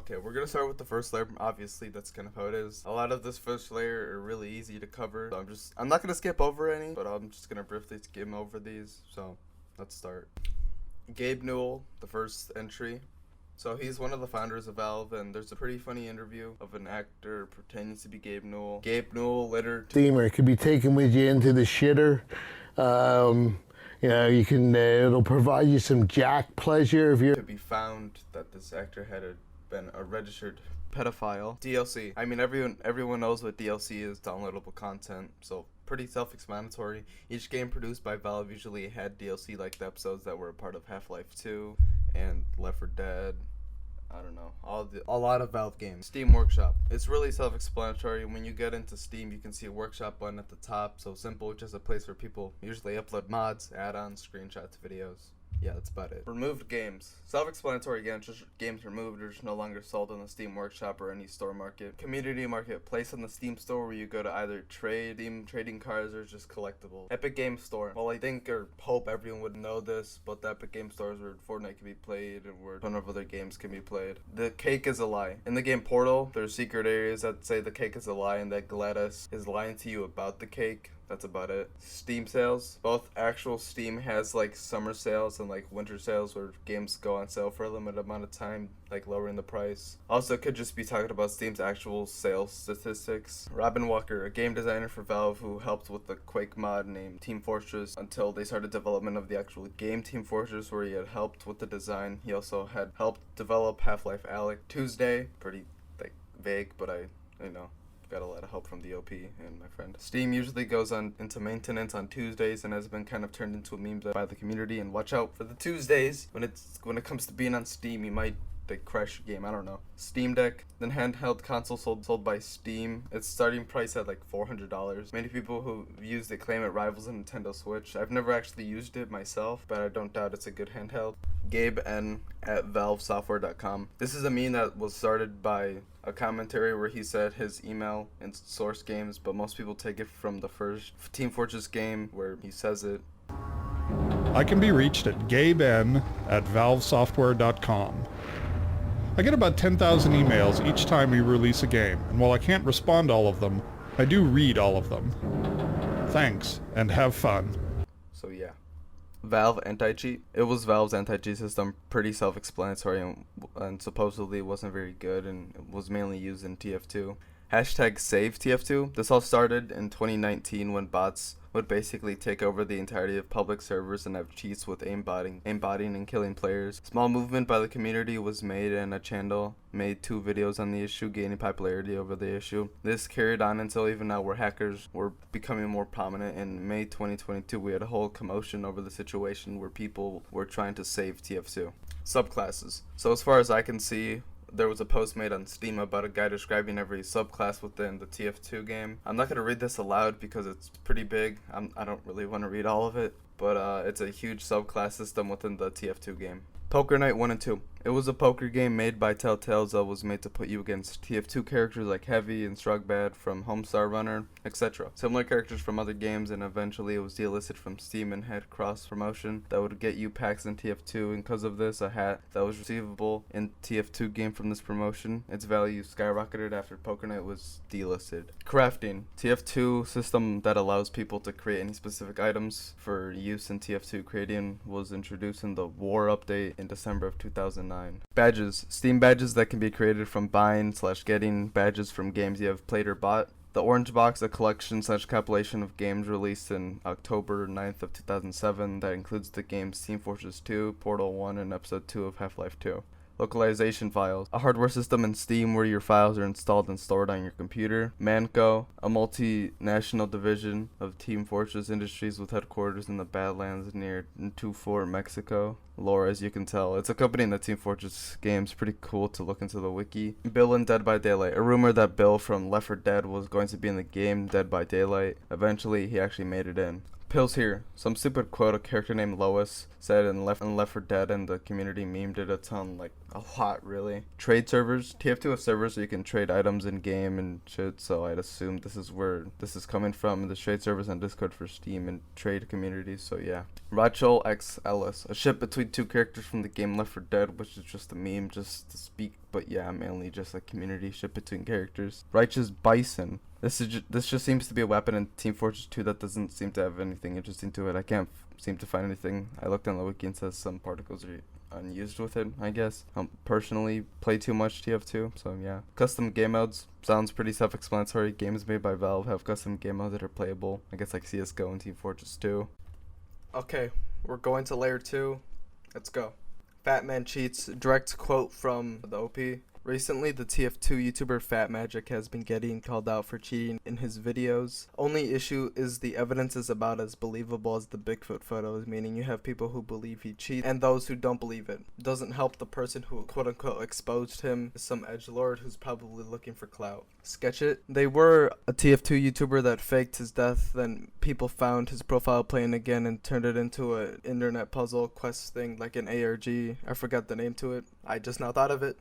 Okay, we're gonna start with the first layer. Obviously, that's kind of how it is. A lot of this first layer are really easy to cover. So I'm not gonna skip over any, but I'm just gonna briefly skim over these. So let's start. Gabe Newell, the first entry. So he's one of the founders of Valve, and there's a pretty funny interview of an actor pretending to be Gabe Newell. Gabe Newell later... Steamer, it could be taken with you into the shitter. You know, you can, it'll provide you some jack pleasure if you're... To be found that this actor had been a registered pedophile. DLC. I mean, everyone knows what DLC is, downloadable content, so pretty self-explanatory. Each game produced by Valve usually had DLC like the episodes that were a part of Half-Life 2 and Left 4 Dead. I don't know, a lot of Valve games. Steam Workshop. It's really self-explanatory. When you get into Steam, you can see a workshop button at the top. So simple, just a place where people usually upload mods, add-ons, screenshots, videos. Yeah, that's about it. Removed games. Self-explanatory again, just games removed or just no longer sold on the Steam Workshop or any store market. Community market. Place on the Steam store where you go to either trade, trading cards, or just collectibles. Epic Game Store. Well, I think or hope everyone would know this, but the Epic Game Store is where Fortnite can be played and where a ton of other games can be played. The cake is a lie. In the game Portal, there's secret areas that say the cake is a lie and that Gladys is lying to you about the cake. That's about it. Steam sales. Both actual Steam has like summer sales and like winter sales where games go on sale for a limited amount of time, like lowering the price. Also could just be talking about Steam's actual sales statistics. Robin Walker, a game designer for Valve who helped with the Quake mod named Team Fortress until they started development of the actual game Team Fortress, where he had helped with the design. He also had helped develop Half-Life Alyx. Tuesday, pretty like vague, but I know. Got a lot of help from the OP and my friend. Steam usually goes into maintenance on Tuesdays and has been kind of turned into a meme by the community. And watch out for the Tuesdays when it comes to being on Steam. You might crash your game. I don't know. Steam Deck, then handheld console sold by Steam. Its starting price at like $400. Many people who used it claim it rivals a Nintendo Switch. I've never actually used it myself, but I don't doubt it's a good handheld. Gabe N at valvesoftware.com. This is a meme that was started by a commentary where he said his email in source games, but most people take it from the first Team Fortress game where he says it. I can be reached at gaben at valvesoftware.com. I get about 10,000 emails each time we release a game, and while I can't respond to all of them, I do read all of them. Thanks, and have fun. So yeah. Valve anti-cheat. It was Valve's anti-cheat system, pretty self-explanatory and supposedly wasn't very good and it was mainly used in TF2. Hashtag save TF2. This all started in 2019 when bots would basically take over the entirety of public servers and have cheats with aimbotting and killing players. Small movement by the community was made and a channel made 2 videos on the issue, gaining popularity over the issue. This carried on until even now where hackers were becoming more prominent. In May 2022, we had a whole commotion over the situation where people were trying to save TF2. Subclasses. So as far as I can see, there was a post made on Steam about a guy describing every subclass within the TF2 game. I'm not going to read this aloud because it's pretty big. I don't really want to read all of it, but it's a huge subclass system within the TF2 game. Poker Night 1 and 2. It was a poker game made by Telltale that was made to put you against TF2 characters like Heavy and Strugbad from Homestar Runner, etc. Similar characters from other games, and eventually it was delisted from Steam and had cross-promotion that would get you packs in TF2, and because of this, a hat that was receivable in TF2 game from this promotion. Its value skyrocketed after Poker Night was delisted. Crafting. TF2 system that allows people to create any specific items for use in TF2 creating was introduced in the War update in December of 2009. Badges. Steam badges that can be created from buying/getting badges from games you have played or bought. The Orange Box, a collection/compilation of games released in October 9th of 2007 that includes the games Team Fortress 2, Portal 1, and Episode 2 of Half-Life 2. Localization files. A hardware system in Steam where your files are installed and stored on your computer. Manco, a multinational division of Team Fortress Industries with headquarters in the Badlands near Fort, Mexico. Lore, as you can tell. It's a company in the Team Fortress games. Pretty cool to look into the wiki. Bill in Dead by Daylight. A rumor that Bill from Left 4 Dead was going to be in the game Dead by Daylight. Eventually, he actually made it in. Pills here. Some stupid quote a character named Lois said in Left 4 Dead, and the community memed it a ton, like A lot, really. Trade servers. TF2 has servers so you can trade items in game and shit, so I'd assume this is where this is coming from. The trade servers on Discord for Steam and trade communities, so yeah. Rachel X Ellis. A ship between two characters from the game Left 4 Dead, which is just a meme just to speak, but yeah, mainly just a community ship between characters. Righteous Bison. This just seems to be a weapon in Team Fortress 2 that doesn't seem to have anything interesting to it. I can't seem to find anything. I looked on the wiki and says some particles are unused with it, I guess. Personally play too much TF2, so yeah. Custom game modes sounds pretty self-explanatory. Games made by Valve have custom game modes that are playable, I guess, like CSGO and Team Fortress 2. Okay, we're going to layer 2. Let's go. Fat Man cheats. Direct quote from the OP. Recently, the TF2 YouTuber Fat Magic has been getting called out for cheating in his videos. Only issue is the evidence is about as believable as the Bigfoot photos, meaning you have people who believe he cheats and those who don't believe it. Doesn't help the person who quote-unquote exposed him is some edgelord who's probably looking for clout. Sketch it. They were a TF2 YouTuber that faked his death, then people found his profile playing again and turned it into an internet puzzle quest thing like an ARG. I forgot the name to it. I just now thought of it.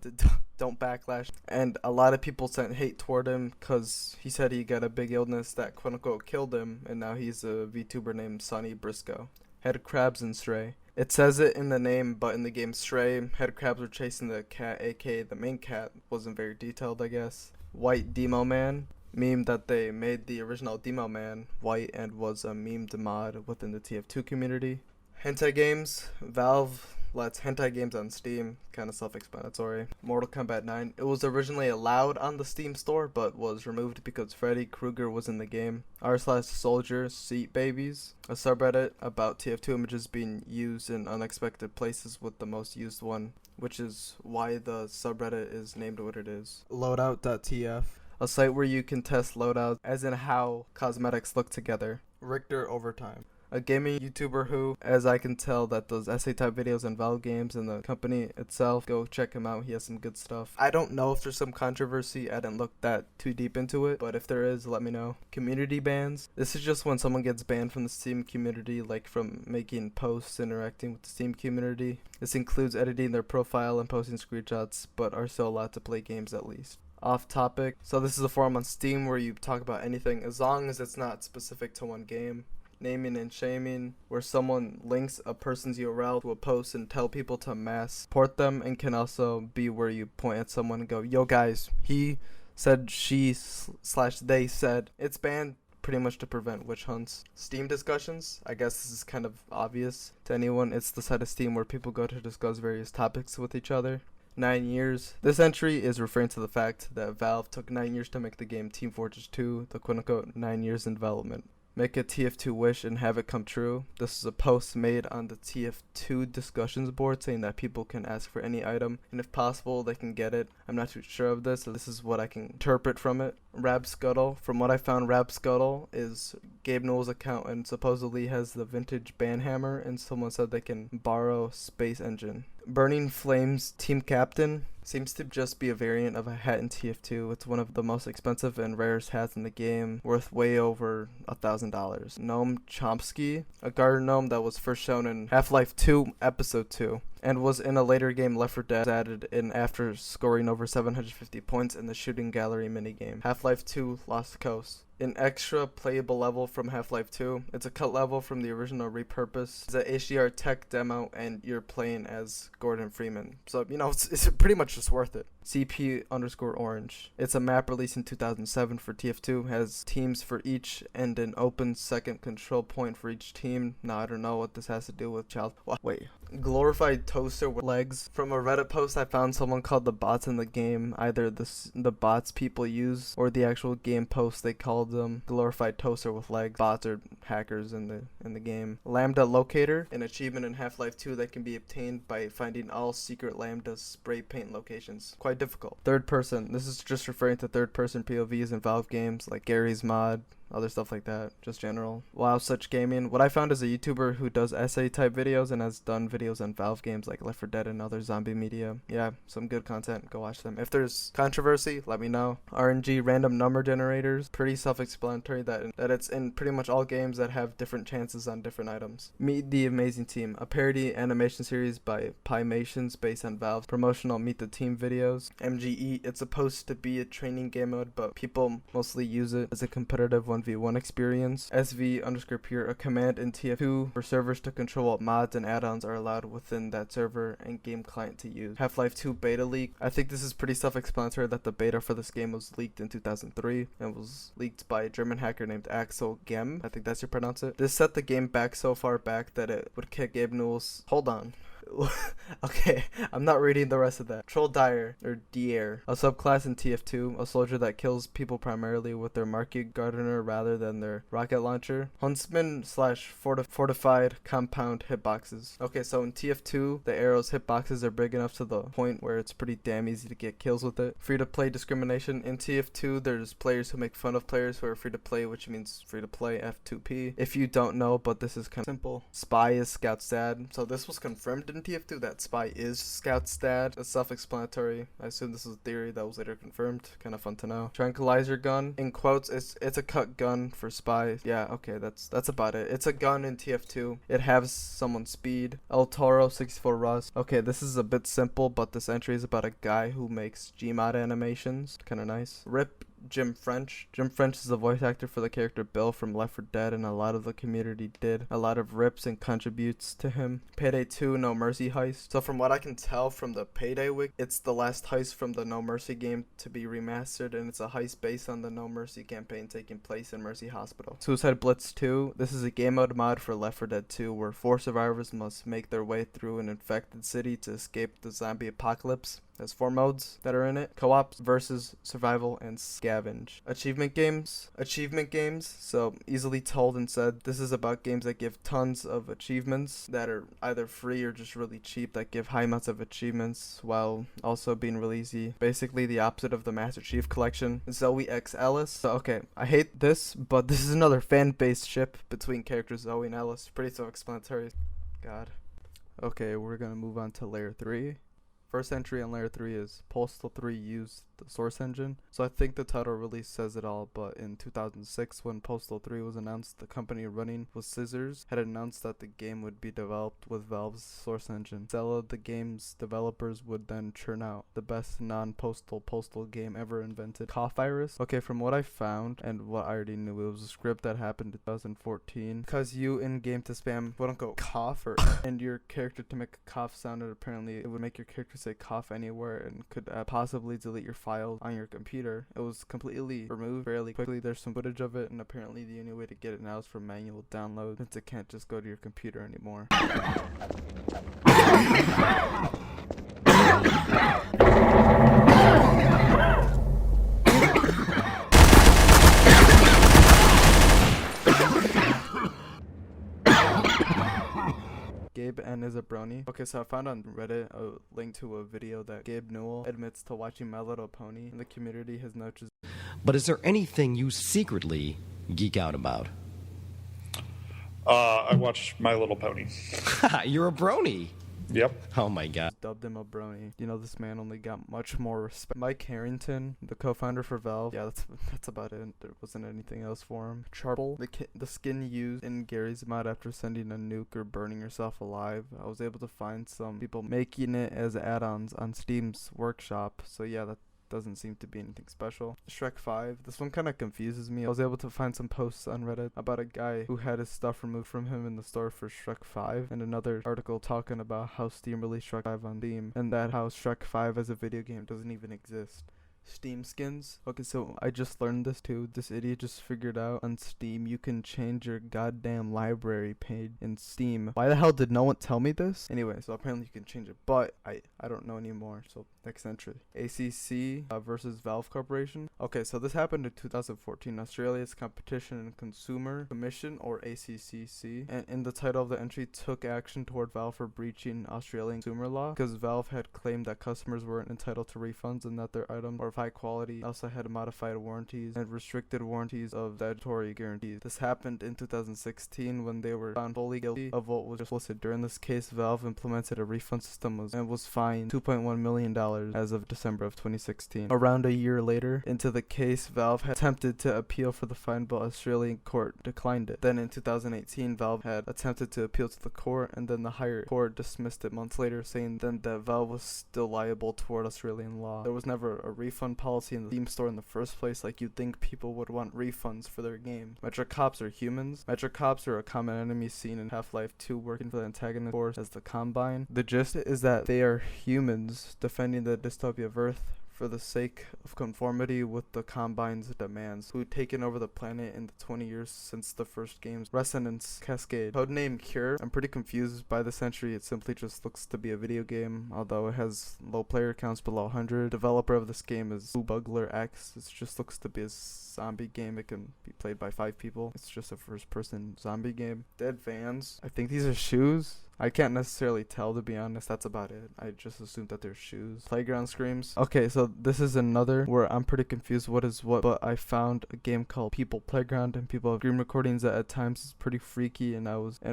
Don't backlash. And a lot of people sent hate toward him because he said he got a big illness that quote-unquote killed him, and now he's a VTuber named Sonny Briscoe. Head crabs and Stray. It says it in the name, but in the game Stray, head crabs were chasing the cat, aka the main cat. Wasn't very detailed, I guess. White Demo Man. Meme that they made the original Demo Man white and was a memed mod within the TF2 community. Hentai games. Valve lets hentai games on Steam, kind of self-explanatory. Mortal Kombat 9. It was originally allowed on the Steam store, but was removed because Freddy Krueger was in the game. r/soldier seat babies. A subreddit about TF2 images being used in unexpected places with the most used one, which is why the subreddit is named what it is. Loadout.tf. A site where you can test loadouts, as in how cosmetics look together. Richter Overtime. A gaming YouTuber who, as I can tell, that does essay type videos on Valve games and the company itself. Go check him out. He has some good stuff. I don't know if there's some controversy. I didn't look that too deep into it, but if there is, let me know. Community bans. This is just when someone gets banned from the Steam community, like from making posts, interacting with the Steam community. This includes editing their profile and posting screenshots, but are still allowed to play games at least. Off topic. So this is a forum on Steam where you talk about anything as long as it's not specific to one game. Naming and shaming, where someone links a person's URL to a post and tell people to mass support them, and can also be where you point at someone and go, yo guys, he said, she/they said. It's banned pretty much to prevent witch hunts. Steam discussions, I guess this is kind of obvious to anyone. It's the side of Steam where people go to discuss various topics with each other. 9 years. This entry is referring to the fact that Valve took 9 years to make the game Team Fortress 2, the quote-unquote 9 years in development. Make a TF2 wish and have it come true. This is a post made on the TF2 discussions board saying that people can ask for any item, and if possible, they can get it. I'm not too sure of this, so this is what I can interpret from it. Rab Scuttle. From what I found, Rab Scuttle is Gabe Newell's account and supposedly has the vintage banhammer, and someone said they can borrow Space Engine. Burning Flames Team Captain seems to just be a variant of a hat in TF2. It's one of the most expensive and rarest hats in the game, worth way over $1,000. Gnome Chomsky, a garden gnome that was first shown in Half-Life 2 Episode 2, and was in a later game Left 4 Dead, added in after scoring over 750 points in the shooting gallery minigame. Half-Life 2 Lost Coast. An extra playable level from Half-Life 2. It's a cut level from the original repurpose. It's an HDR tech demo, and you're playing as Gordon Freeman. So, you know, it's pretty much just worth it. CP_orange. It's a map released in 2007 for TF2. Has teams for each and an open second control point for each team. Now, I don't know what this has to do with child. Wait. Glorified toaster with legs. From a Reddit post, I found someone called the bots in the game. Either the bots people use or the actual game post, they called them glorified toaster with legs. Bots are hackers in the game. Lambda Locator, an achievement in Half-Life 2 that can be obtained by finding all secret Lambda spray paint locations. Quite difficult. Third person. This is just referring to third person POVs in Valve games like Garry's Mod, other stuff like that, just general. Wow, such gaming. What I found is a YouTuber who does essay type videos and has done videos on Valve games like Left 4 Dead and other zombie media. Yeah, some good content. Go watch them. If there's controversy, let me know. RNG, random number generators, pretty self-explanatory that it's in pretty much all games that have different chances on different items. Meet the Amazing Team, a parody animation series by Pymations based on Valve's promotional Meet the Team videos. MGE, it's supposed to be a training game mode, but people mostly use it as a competitive 1v1 experience. SV_pure, a command in TF2 for servers to control what mods and add-ons are allowed within that server and game client to use. Half-Life 2 beta leak. I think this is pretty self-explanatory that the beta for this game was leaked in 2003 and was leaked by a German hacker named Axel Gem. I think that's how you pronounce it. This set the game back so far back that it would kick Gabe Newell's... Hold on. Okay, I'm not reading the rest of that. Troll Dyer, or Dier, a subclass in TF2, a soldier that kills people primarily with their market gardener rather than their rocket launcher. Huntsman slash fortified compound hitboxes. Okay, so in TF2, the arrow's hitboxes are big enough to the point where it's pretty damn easy to get kills with it. Free to play discrimination. In TF2, there's players who make fun of players who are free to play, which means free to play F2P. If you don't know, but this is kind of simple. Spy is Scout's dad. So this was confirmed in TF2 that Spy is Scout's dad. It's self-explanatory. I assume this is a theory that was later confirmed. Kind of fun to know. Tranquilizer gun. In quotes, it's a cut gun for Spy. Yeah, okay, that's about it. It's a gun in TF2. It has someone's speed. El Toro 64 Rust. Okay, this is a bit simple, but this entry is about a guy who makes Gmod animations. Kind of nice. Rip Jim French. Jim French is the voice actor for the character Bill from Left 4 Dead, and a lot of the community did a lot of rips and contributes to him. Payday 2 No Mercy heist. So from what I can tell from the Payday wiki, it's the last heist from the No Mercy game to be remastered, and it's a heist based on the No Mercy campaign taking place in Mercy Hospital. Suicide Blitz 2. This is a game mode mod for Left 4 Dead 2 where 4 survivors must make their way through an infected city to escape the zombie apocalypse. There's 4 modes that are in it: co-op, versus, survival, and scavenge. Achievement games. So easily told and said, this is about games that give tons of achievements that are either free or just really cheap, that give high amounts of achievements while also being really easy. Basically the opposite of the Master Chief Collection. Zoe X Ellis. So okay, I hate this, but this is another fan-based ship between characters Zoe and Ellis. Pretty self-explanatory. God. Okay, we're gonna move on to layer 3. First entry on layer 3 is Postal 3 used the source engine. So I think the title really says it all, but in 2006 when Postal 3 was announced, the company running with Scissors had announced that the game would be developed with Valve's source engine. Zella, the game's developers, would then churn out the best non-postal game ever invented, Cough Virus. Okay, from what I found and what I already knew, it was a script that happened in 2014 because you in-game to spam quote-unquote cough or and your character to make a cough sound, and apparently it would make your character say cough anywhere and could possibly delete your files on your computer. It was completely removed fairly quickly. There's some footage of it, and apparently the only way to get it now is from manual download, since it can't just go to your computer anymore. Gabe N is a brony. Okay, so I found on Reddit a link to a video that Gabe Newell admits to watching My Little Pony, and the community has noticed. But is there anything you secretly geek out about? I watch My Little Pony. You're a brony. Yep. Oh my god. Dubbed him a brony. You know, this man only got much more respect. Mike Harrington, the co-founder for Valve. Yeah, that's about it. There wasn't anything else for him. Charble, the skin used in garry'smod after sending a nuke or burning yourself alive. I was able to find some people making it as add-ons on Steam's workshop. So yeah, that doesn't seem to be anything special. Shrek 5. This one kind of confuses me. I was able to find some posts on Reddit about a guy who had his stuff removed from him in the store for Shrek 5, and another article talking about how Steam released Shrek 5 on Steam, and that how Shrek 5 as a video game doesn't even exist. Steam skins. Okay, so I just learned this too. This idiot just figured out on Steam you can change your goddamn library page in Steam. Why the hell did no one tell me this? Anyway, so apparently you can change it, but I don't know anymore. So next entry. ACC versus Valve Corporation. Okay, so this happened in 2014. Australia's Competition and Consumer Commission, or ACCC, and in the title of the entry, took action toward Valve for breaching Australian consumer law because Valve had claimed that customers weren't entitled to refunds and that their item or of high quality. Also had modified warranties and restricted warranties of statutory guarantees. This happened in 2016 when they were found fully guilty of what was listed. During this case, Valve implemented a refund system and was fined $2.1 million as of December of 2016. Around a year later into the case, Valve had attempted to appeal for the fine, but Australian court declined it. Then in 2018, Valve had attempted to appeal to the court, and then the higher court dismissed it months later, saying then that Valve was still liable toward Australian law. There was never a refund policy in the Steam store in the first place. Like, you'd think people would want refunds for their games. Mecha Cops are humans. Mecha Cops are a common enemy seen in Half-Life 2 working for the antagonist force as the Combine. The gist is that they are humans defending the dystopia of Earth for the sake of conformity with the Combine's demands, who'd taken over the planet in the 20 years since the first game's Resonance Cascade. Codename Cure. I'm pretty confused by this entry. It simply just looks to be a video game, although it has low player counts below 100. Developer of this game is Bugler X. It just looks to be a zombie game. It can be played by 5 people. It's just a first-person zombie game. Dead Vans. I think these are shoes. I can't necessarily tell, to be honest. That's about it. I just assumed that they're shoes. Playground Screams. Okay, so this is another where I'm pretty confused what is what, but I found a game called People Playground, and people have scream recordings that at times is pretty freaky, and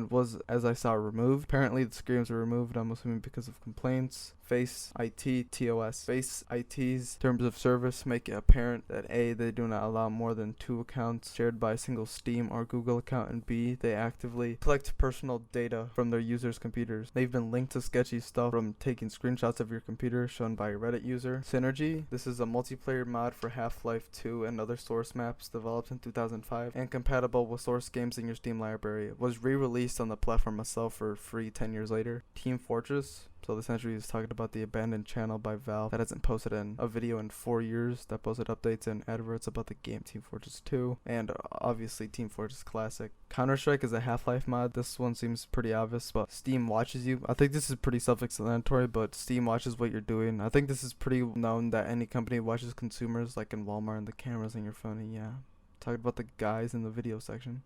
was as I saw removed. Apparently the screams were removed, I'm assuming because of complaints. Face IT TOS. Face IT's terms of service make it apparent that A, they do not allow more than 2 accounts shared by a single Steam or Google account, and B, they actively collect personal data from their users' computers. They've been linked to sketchy stuff from taking screenshots of your computer shown by a Reddit user. Synergy. This is a multiplayer mod for Half-Life 2 and other source maps developed in 2005 and compatible with source games in your Steam library. It was re-released on the platform itself for free 10 years later. Team Fortress. So this entry is talking about the abandoned channel by Valve that hasn't posted a video in 4 years, that posted updates and adverts about the game Team Fortress 2, and obviously Team Fortress Classic. Counter-Strike is a Half-Life mod. This one seems pretty obvious, but Steam watches you. I think this is pretty self-explanatory, but Steam watches what you're doing. I think this is pretty known that any company watches consumers, like in Walmart and the cameras on your phone, and yeah. Talking about the guys in the video section.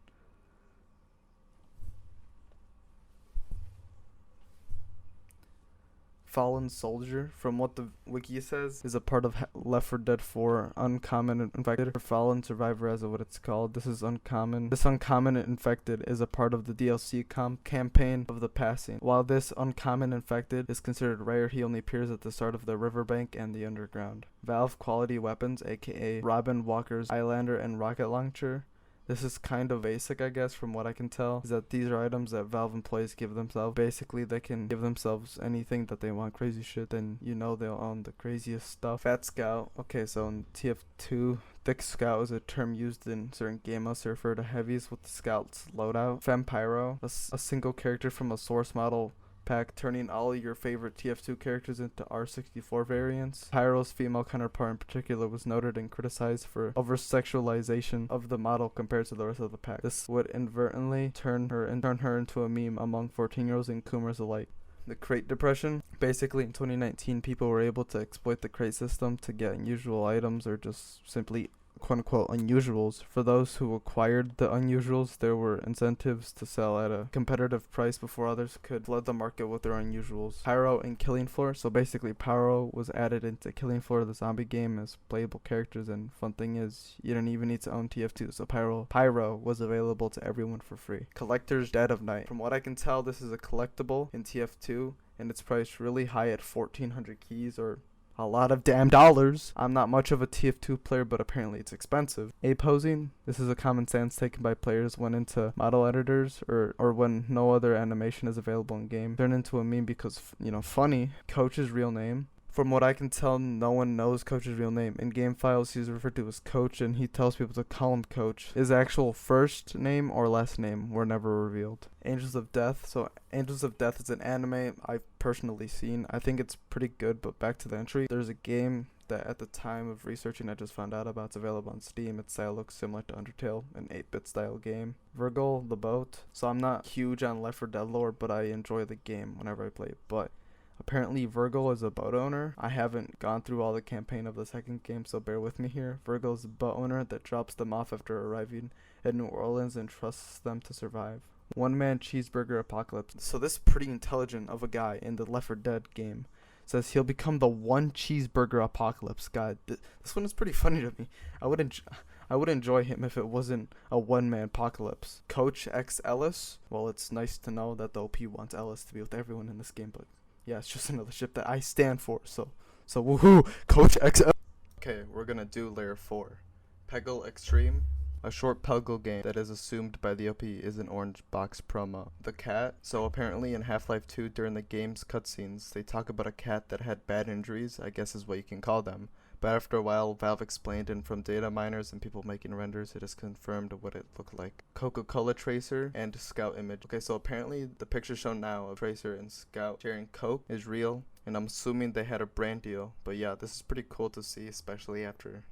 Fallen Soldier, from what the wiki says, is a part of Left 4 Dead 4 Uncommon and Infected, or Fallen Survivor as what it's called. This is uncommon. This Uncommon and Infected is a part of the DLC campaign of the Passing. While this Uncommon Infected is considered rare, he only appears at the start of the Riverbank and the Underground. Valve Quality Weapons, aka Robin Walker's Eyelander and Rocket Launcher. This is kind of basic, I guess, from what I can tell, is that these are items that Valve employees give themselves. Basically, they can give themselves anything that they want, crazy shit, then you know they'll own the craziest stuff. Fat Scout. Okay, so in TF2, Thick Scout is a term used in certain game modes to refer to heavies with the Scout's loadout. Fempyro, a single character from a source model pack, turning all your favorite TF2 characters into R64 variants. Pyro's female counterpart in particular was noted and criticized for over-sexualization of the model compared to the rest of the pack. This would inadvertently turn her into a meme among 14-year-olds and Coomers alike. The crate depression. Basically, in 2019, people were able to exploit the crate system to get unusual items or just simply quote-unquote unusuals. For those who acquired the unusuals, there were incentives to sell at a competitive price before others could flood the market with their unusuals. Pyro and Killing Floor. So basically, Pyro was added into Killing Floor, the zombie game, as playable characters, and fun thing is, you don't even need to own TF2, so Pyro was available to everyone for free. Collector's Dead of Night. From what I can tell, this is a collectible in TF2, and it's priced really high at 1,400 keys, or a lot of damn dollars. I'm not much of a TF2 player, but apparently it's expensive. A-posing. This is a common stance taken by players when into model editors or when no other animation is available in game. Turn into a meme because, funny. Coach's real name. From what I can tell, no one knows Coach's real name. In game files, he's referred to as Coach, and he tells people to call him Coach. His actual first name or last name were never revealed. Angels of Death. So Angels of Death is an anime I've personally seen. I think it's pretty good, but back to the entry. There's a game that at the time of researching I just found out about. It's available on Steam. Its style looks similar to Undertale, an 8-bit style game. Virgil, the boat. So I'm not huge on Left 4 Dead lore, but I enjoy the game whenever I play it. But apparently Virgil is a boat owner. I haven't gone through all the campaign of the second game, so bear with me here. Virgil is a boat owner that drops them off after arriving at New Orleans and trusts them to survive. One-man cheeseburger apocalypse. So this is pretty intelligent of a guy in the Left 4 Dead game. says he'll become the one cheeseburger apocalypse. God, this one is pretty funny to me. I would enjoy him if it wasn't a one-man apocalypse. Coach X Ellis. Well, it's nice to know that the OP wants Ellis to be with everyone in this game, but yeah, it's just another ship that I stand for. So woohoo, Coach X Ellis. Okay, we're gonna do layer 4. Peggle Extreme. A short Peggle game that is assumed by the OP is an orange box promo. The cat. So apparently in Half-Life 2 during the game's cutscenes, they talk about a cat that had bad injuries, I guess is what you can call them. But after a while, Valve explained, and from data miners and people making renders, it is confirmed what it looked like. Coca-Cola Tracer and Scout image. Okay, so apparently the picture shown now of Tracer and Scout sharing Coke is real, and I'm assuming they had a brand deal. But yeah, this is pretty cool to see, especially after,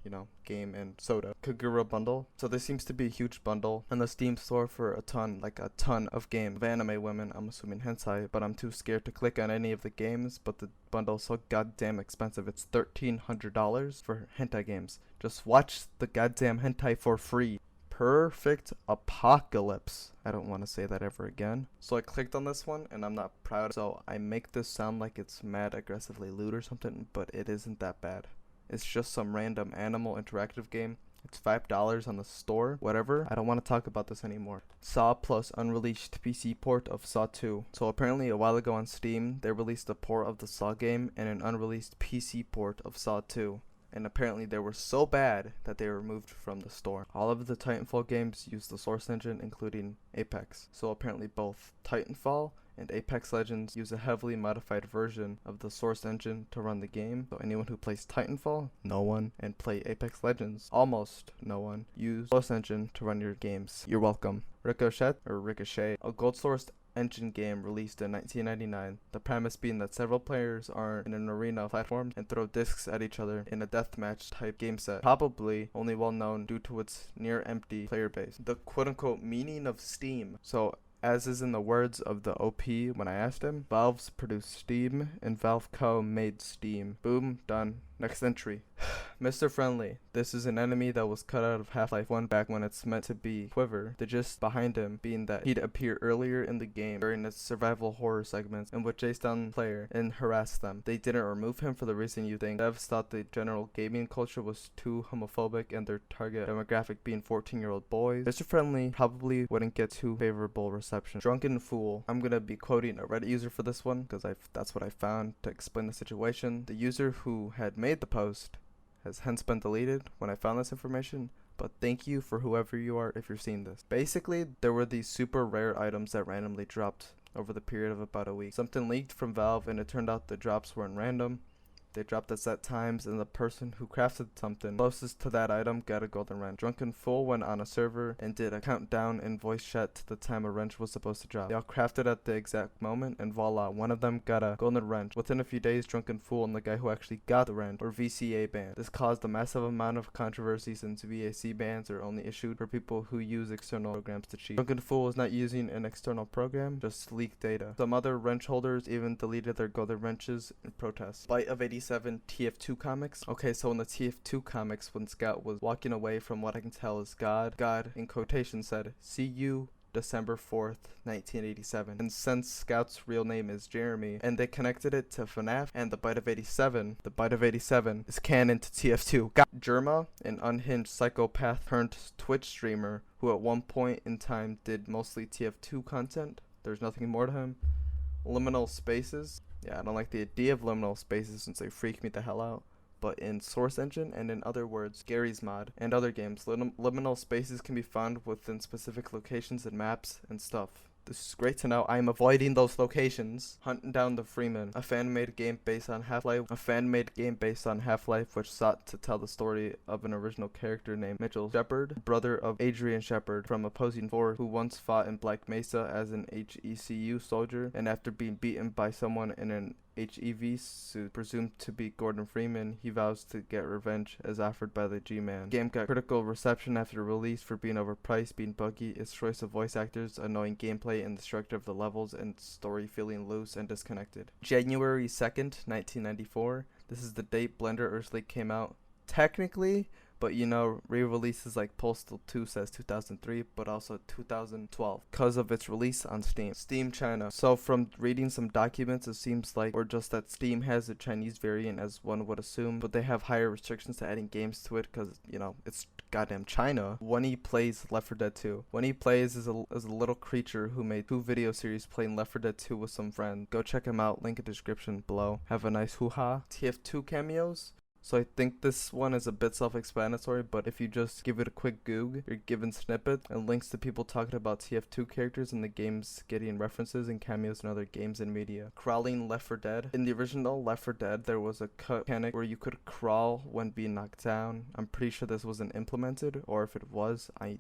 game and soda. Kagura bundle. So this seems to be a huge bundle in the Steam store for a ton of game of anime women. I'm assuming hentai, but I'm too scared to click on any of the games. But the bundle's so goddamn expensive. It's $1,300 for hentai games. Just watch the goddamn hentai for free. Perfect apocalypse. I don't want to say that ever again. So I clicked on this one, and I'm not proud. So I make this sound like it's mad aggressively lewd or something, but it isn't that bad. It's just some random animal interactive game. It's $5 on the store, whatever. I don't want to talk about this anymore. Saw plus unreleased PC port of Saw 2. So apparently a while ago on Steam, they released a port of the Saw game and an unreleased PC port of Saw 2. And apparently they were so bad that they were removed from the store. All of the Titanfall games use the source engine, including Apex. So apparently both Titanfall and Apex Legends use a heavily modified version of the source engine to run the game. So anyone who plays Titanfall, no one, and play Apex Legends, almost no one, use source engine to run your games. You're welcome. Ricochet, a gold sourced engine game released in 1999, the premise being that several players are in an arena platform and throw discs at each other in a deathmatch type game set, probably only well known due to its near empty player base. The quote-unquote meaning of Steam. So as is in the words of the OP when I asked him, Valve's produced Steam and Valve Co. made Steam. Boom, done. Next entry. Mr. Friendly. This is an enemy that was cut out of Half-Life 1 back when it's meant to be Quiver. The gist behind him being that he'd appear earlier in the game during its survival horror segments and would chase down the player and harass them. They didn't remove him for the reason you think. Devs thought the general gaming culture was too homophobic and their target demographic being 14-year-old boys. Mr. Friendly probably wouldn't get too favorable reception. Drunken Fool. I'm gonna be quoting a Reddit user for this one because that's what I found to explain the situation. The user who had made the post has hence been deleted when I found this information, but thank you for whoever you are if you're seeing this. Basically, there were these super rare items that randomly dropped over the period of about a week. Something leaked from Valve and it turned out the drops weren't random. They dropped at set times, and the person who crafted something closest to that item got a golden wrench. Drunken Fool went on a server and did a countdown in voice chat to the time a wrench was supposed to drop. They all crafted at the exact moment, and voila, one of them got a golden wrench. Within a few days, Drunken Fool and the guy who actually got the wrench were VCA banned. This caused a massive amount of controversy since VAC bans are only issued for people who use external programs to cheat. Drunken Fool was not using an external program, just leaked data. Some other wrench holders even deleted their golden wrenches in protest. Bite of 87 TF2 comics. Okay, so in the TF2 comics, when Scout was walking away from what I can tell is God in quotation said, "See you December 4th, 1987. And since Scout's real name is Jeremy, and they connected it to FNAF and the Bite of 87, the Bite of 87 is canon to TF2. Germa, an unhinged psychopath turned Twitch streamer who at one point in time did mostly TF2 content. There's nothing more to him. Liminal spaces. Yeah, I don't like the idea of liminal spaces since they freak me the hell out. But in Source Engine and in other words, garry'smod and other games, liminal spaces can be found within specific locations and maps and stuff. This is great to know. I am avoiding those locations. Hunting Down the Freeman, a fan-made game based on Half-Life. Which sought to tell the story of an original character named Mitchell Shepard, brother of Adrian Shepard from opposing force, who once fought in Black Mesa as an HECU soldier, and after being beaten by someone in an HEV suit, presumed to be Gordon Freeman, he vows to get revenge as offered by the G-Man. Game got critical reception after release for being overpriced, being buggy, its choice of voice actors, annoying gameplay, and the structure of the levels and story feeling loose and disconnected. January 2nd, 1994. This is the date Blender Earthly came out. Technically, But you know, re-releases like Postal 2 says 2003, but also 2012 because of its release on Steam. Steam China. So from reading some documents, it seems like, or just that Steam has a Chinese variant as one would assume, but they have higher restrictions to adding games to it because, you know, it's goddamn China. When he plays Left 4 Dead 2. When he plays is a little creature who made 2 video series playing Left 4 Dead 2 with some friends. Go check him out, link in the description below. Have a nice hoo-ha. TF2 cameos. So I think this one is a bit self-explanatory, but if you just give it a quick Goog, you're given snippets and links to people talking about TF2 characters in the games, getting references and cameos in other games and media. Crawling Left 4 Dead. In the original Left 4 Dead, there was a mechanic where you could crawl when being knocked down. I'm pretty sure this wasn't implemented, or if it was, I'm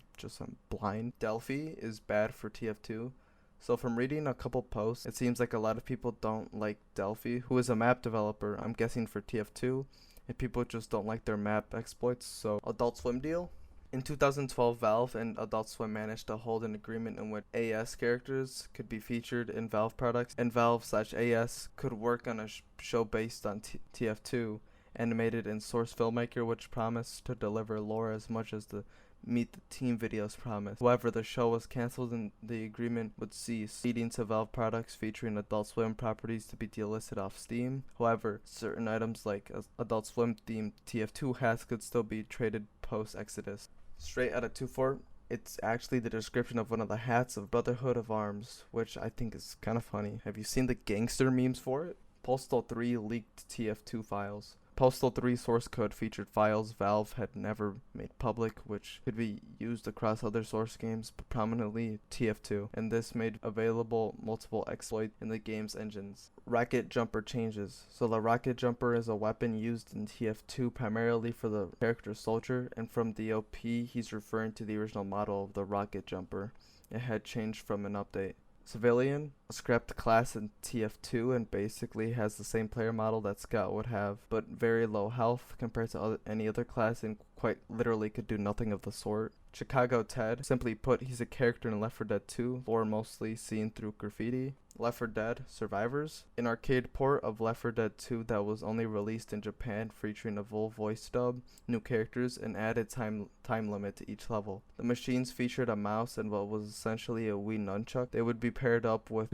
blind. Delphi is bad for TF2. So from reading a couple posts, it seems like a lot of people don't like Delphi, who is a map developer, I'm guessing for TF2. And people just don't like their map exploits. So Adult Swim deal. In 2012, Valve and Adult Swim managed to hold an agreement in which AS characters could be featured in Valve products, and Valve/AS could work on a show based on TF2, animated in Source Filmmaker, which promised to deliver lore as much as the Meet the Team videos promised. However, the show was cancelled and the agreement would cease, leading to Valve products featuring Adult Swim properties to be delisted off Steam. However, certain items like Adult Swim themed TF2 hats could still be traded post-Exodus. Straight out of 2.4, it's actually the description of one of the hats of Brotherhood of Arms, which I think is kind of funny. Have you seen the gangster memes for it? Postal 3 leaked TF2 files. Postal 3 source code featured files Valve had never made public, which could be used across other source games, but prominently TF2, and this made available multiple exploits in the game's engines. Rocket Jumper changes. So the Rocket Jumper is a weapon used in TF2 primarily for the character Soldier, and from the OP he's referring to the original model of the Rocket Jumper. It had changed from an update. Civilian, a scrapped class in TF2 and basically has the same player model that Scout would have, but very low health compared to any other class and quite literally could do nothing of the sort. Chicago Ted, simply put, he's a character in Left 4 Dead 2, lore mostly seen through graffiti. Left 4 Dead Survivors, an arcade port of Left 4 Dead 2 that was only released in Japan, featuring a full voice dub, new characters, and added time limit to each level. The machines featured a mouse and what was essentially a Wii nunchuck. They would be paired up with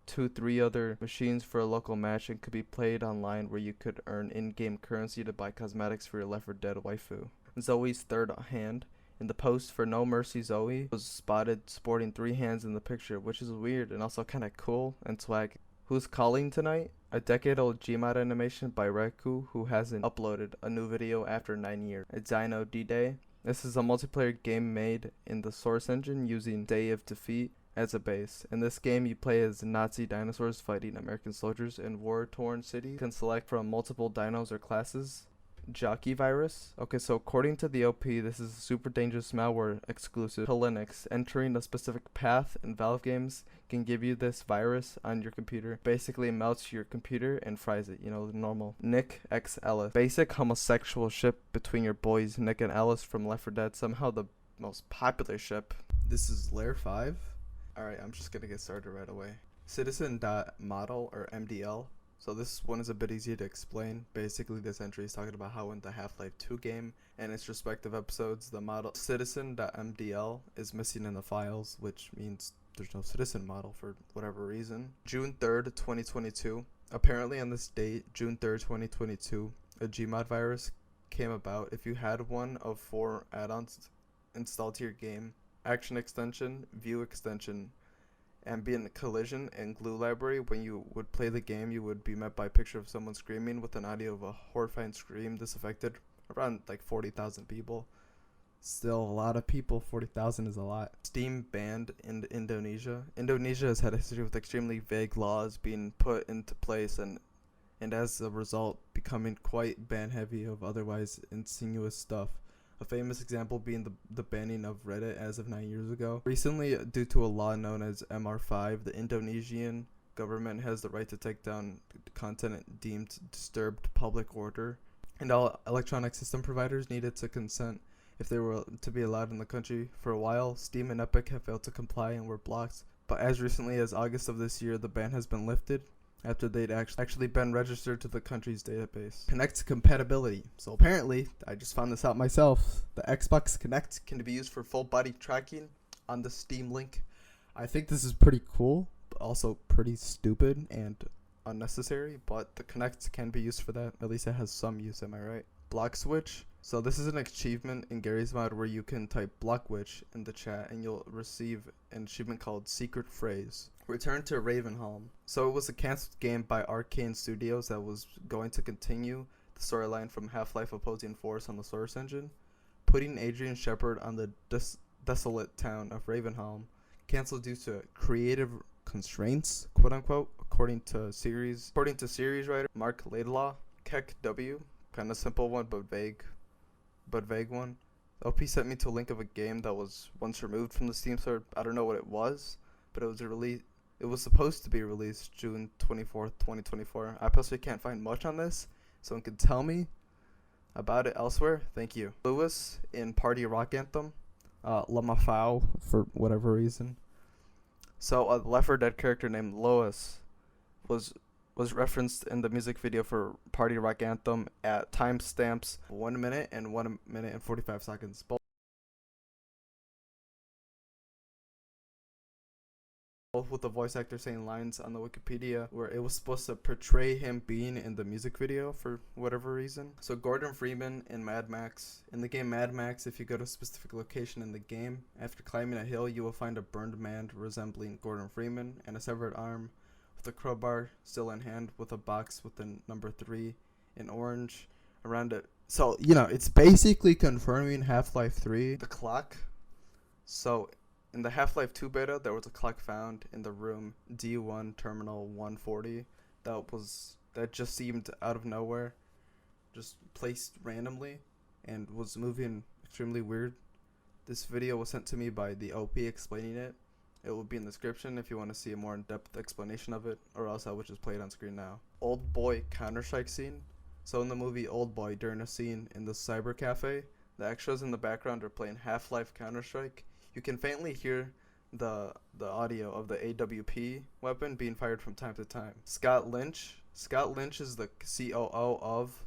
three other machines for a local match and could be played online, where you could earn in-game currency to buy cosmetics for your Left 4 Dead waifu. Zoe's third hand. In the post for No Mercy, Zoe was spotted sporting 3 hands in the picture, which is weird and also kind of cool and swag. Who's Calling Tonight? A decade-old Gmod animation by Reku, who hasn't uploaded a new video after 9 years. A Dino D-Day. This is a multiplayer game made in the Source engine using Day of Defeat as a base. In this game, you play as Nazi dinosaurs fighting American soldiers in war-torn cities. You can select from multiple dinos or classes. Jockey virus. Okay, so according to the OP, this is a super dangerous malware exclusive to Linux. Entering a specific path in Valve games can give you this virus on your computer. Basically melts your computer and fries it, you know, normal. Nick X Ellis. Basic homosexual ship between your boys Nick and Ellis from Left 4 Dead. Somehow the most popular ship. This is Layer 5. Alright, I'm just gonna get started right away. Citizen.model or MDL. So this one is a bit easier to explain. Basically, this entry is talking about how in the Half-Life 2 game and its respective episodes, the model citizen.mdl is missing in the files, which means there's no citizen model for whatever reason. June 3rd, 2022. Apparently on this date, June 3rd, 2022, a Gmod virus came about if you had one of 4 add-ons installed to your game. Action extension, view extension, ambient collision, and glue library. When you would play the game, you would be met by a picture of someone screaming with an audio of a horrifying scream. This affected around like 40,000 people. Still a lot of people. 40,000 is a lot. Steam banned in Indonesia. Indonesia has had a history with extremely vague laws being put into place and as a result becoming quite ban heavy of otherwise insinuous stuff. A famous example being the banning of Reddit as of 9 years ago. Recently, due to a law known as MR5, the Indonesian government has the right to take down content deemed disturbed public order, and all electronic system providers needed to consent if they were to be allowed in the country. For a while, Steam and Epic have failed to comply and were blocked, but as recently as August of this year, the ban has been lifted, after they'd actually been registered to the country's database. Kinect compatibility. So apparently, I just found this out myself. The Xbox Kinect can be used for full body tracking on the Steam link. I think this is pretty cool, but also pretty stupid and unnecessary, but the Kinect can be used for that. At least it has some use, am I right? Block switch. So this is an achievement in Garry's Mod where you can type block witch in the chat and you'll receive an achievement called secret phrase. Return to Ravenholm. So it was a canceled game by Arcane Studios that was going to continue the storyline from Half-Life Opposing Force on the Source engine, putting Adrian Shepard on the desolate town of Ravenholm. Canceled due to creative constraints, quote unquote, according to series writer Mark Laidlaw. Keck W, kind of simple one but vague one. OP sent me to a link of a game that was once removed from the Steam store. I don't know what it was, but it was supposed to be released June 24th, 2024. I personally can't find much on this. Someone could tell me about it elsewhere. Thank you. Lewis in Party Rock Anthem. Lamafau for whatever reason. So a Left 4 Dead character named Lois was referenced in the music video for Party Rock Anthem at timestamps 1 minute and 1 minute and 45 seconds. Both with the voice actor saying lines on the Wikipedia where it was supposed to portray him being in the music video for whatever reason. So Gordon Freeman in Mad Max. In the game Mad Max, if you go to a specific location in the game, after climbing a hill, you will find a burned man resembling Gordon Freeman and a severed arm with a crowbar still in hand with a box with the number 3 in orange around it. So, it's basically confirming Half-Life 3. The clock. So in the Half-Life 2 beta, there was a clock found in the room D1 terminal 140 that just seemed out of nowhere, just placed randomly, and was moving extremely weird. This video was sent to me by the OP explaining it. It will be in the description if you want to see a more in-depth explanation of it, or else I will just play it on screen now. Old Boy Counter-Strike scene. So in the movie Old Boy, during a scene in the cyber cafe, the extras in the background are playing Half-Life Counter-Strike. You can faintly hear the audio of the AWP weapon being fired from time to time. Scott Lynch is the COO of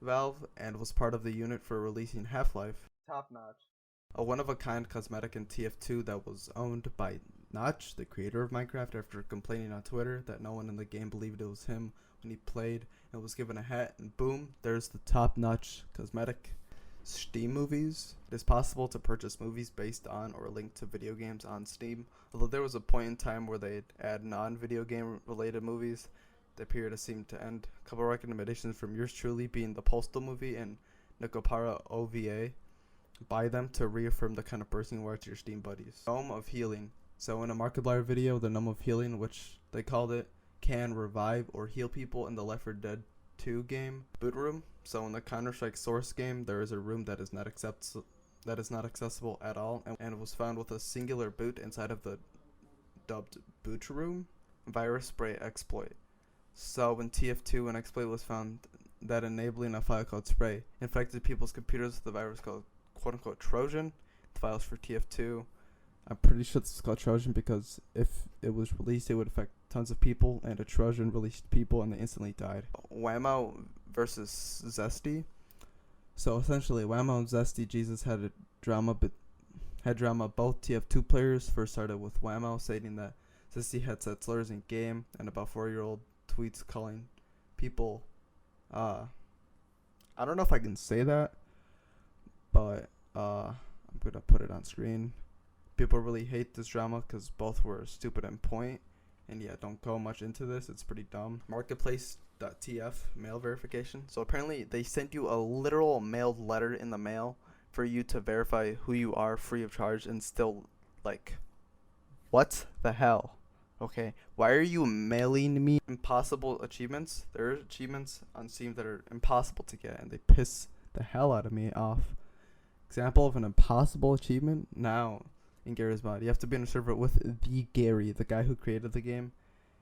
Valve and was part of the unit for releasing Half-Life. Top notch. A one-of-a-kind cosmetic in TF2 that was owned by Notch, the creator of Minecraft, after complaining on Twitter that no one in the game believed it was him when he played and was given a hat, and boom, there's the top-notch cosmetic. Steam movies. It is possible to purchase movies based on or linked to video games on Steam, although there was a point in time where they'd add non-video game related movies. The period has seemed to end. A couple of recommendations from yours truly being the Postal movie and Nicopara OVA. Buy them to reaffirm the kind of person you are to your Steam buddies. Gnome of Healing. So in a Markiplier video, the Gnome of Healing, which they called it, can revive or heal people in the Left 4 Dead 2 game. Boot room. So in the Counter-Strike Source game, there is a room that is not accessible at all, and was found with a singular boot inside of the dubbed boot room. Virus spray exploit. So in TF2, an exploit was found that enabling a file called spray infected people's computers with a virus called quote-unquote Trojan. The files for TF2. I'm pretty sure this is called Trojan because if it was released, it would affect tons of people, and a Trojan released people and they instantly died. Whammo versus Zesty. So essentially, Whammo and Zesty Jesus had drama. Both TF2 players first started with Whammo stating that Zesty had said slurs in game, and about 4-year-old tweets calling people, I don't know if I can say that, but I'm gonna put it on screen. People really hate this drama because both were stupid and point. And yeah, don't go much into this. It's pretty dumb. Marketplace.tf mail verification. So apparently they sent you a literal mailed letter in the mail for you to verify who you are free of charge, and still, like, what the hell? Okay, why are you mailing me impossible achievements? There are achievements on Steam that are impossible to get, and they piss the hell out of me off. Example of an impossible achievement now. In Garry's Mod, you have to be on a server with the Gary, the guy who created the game,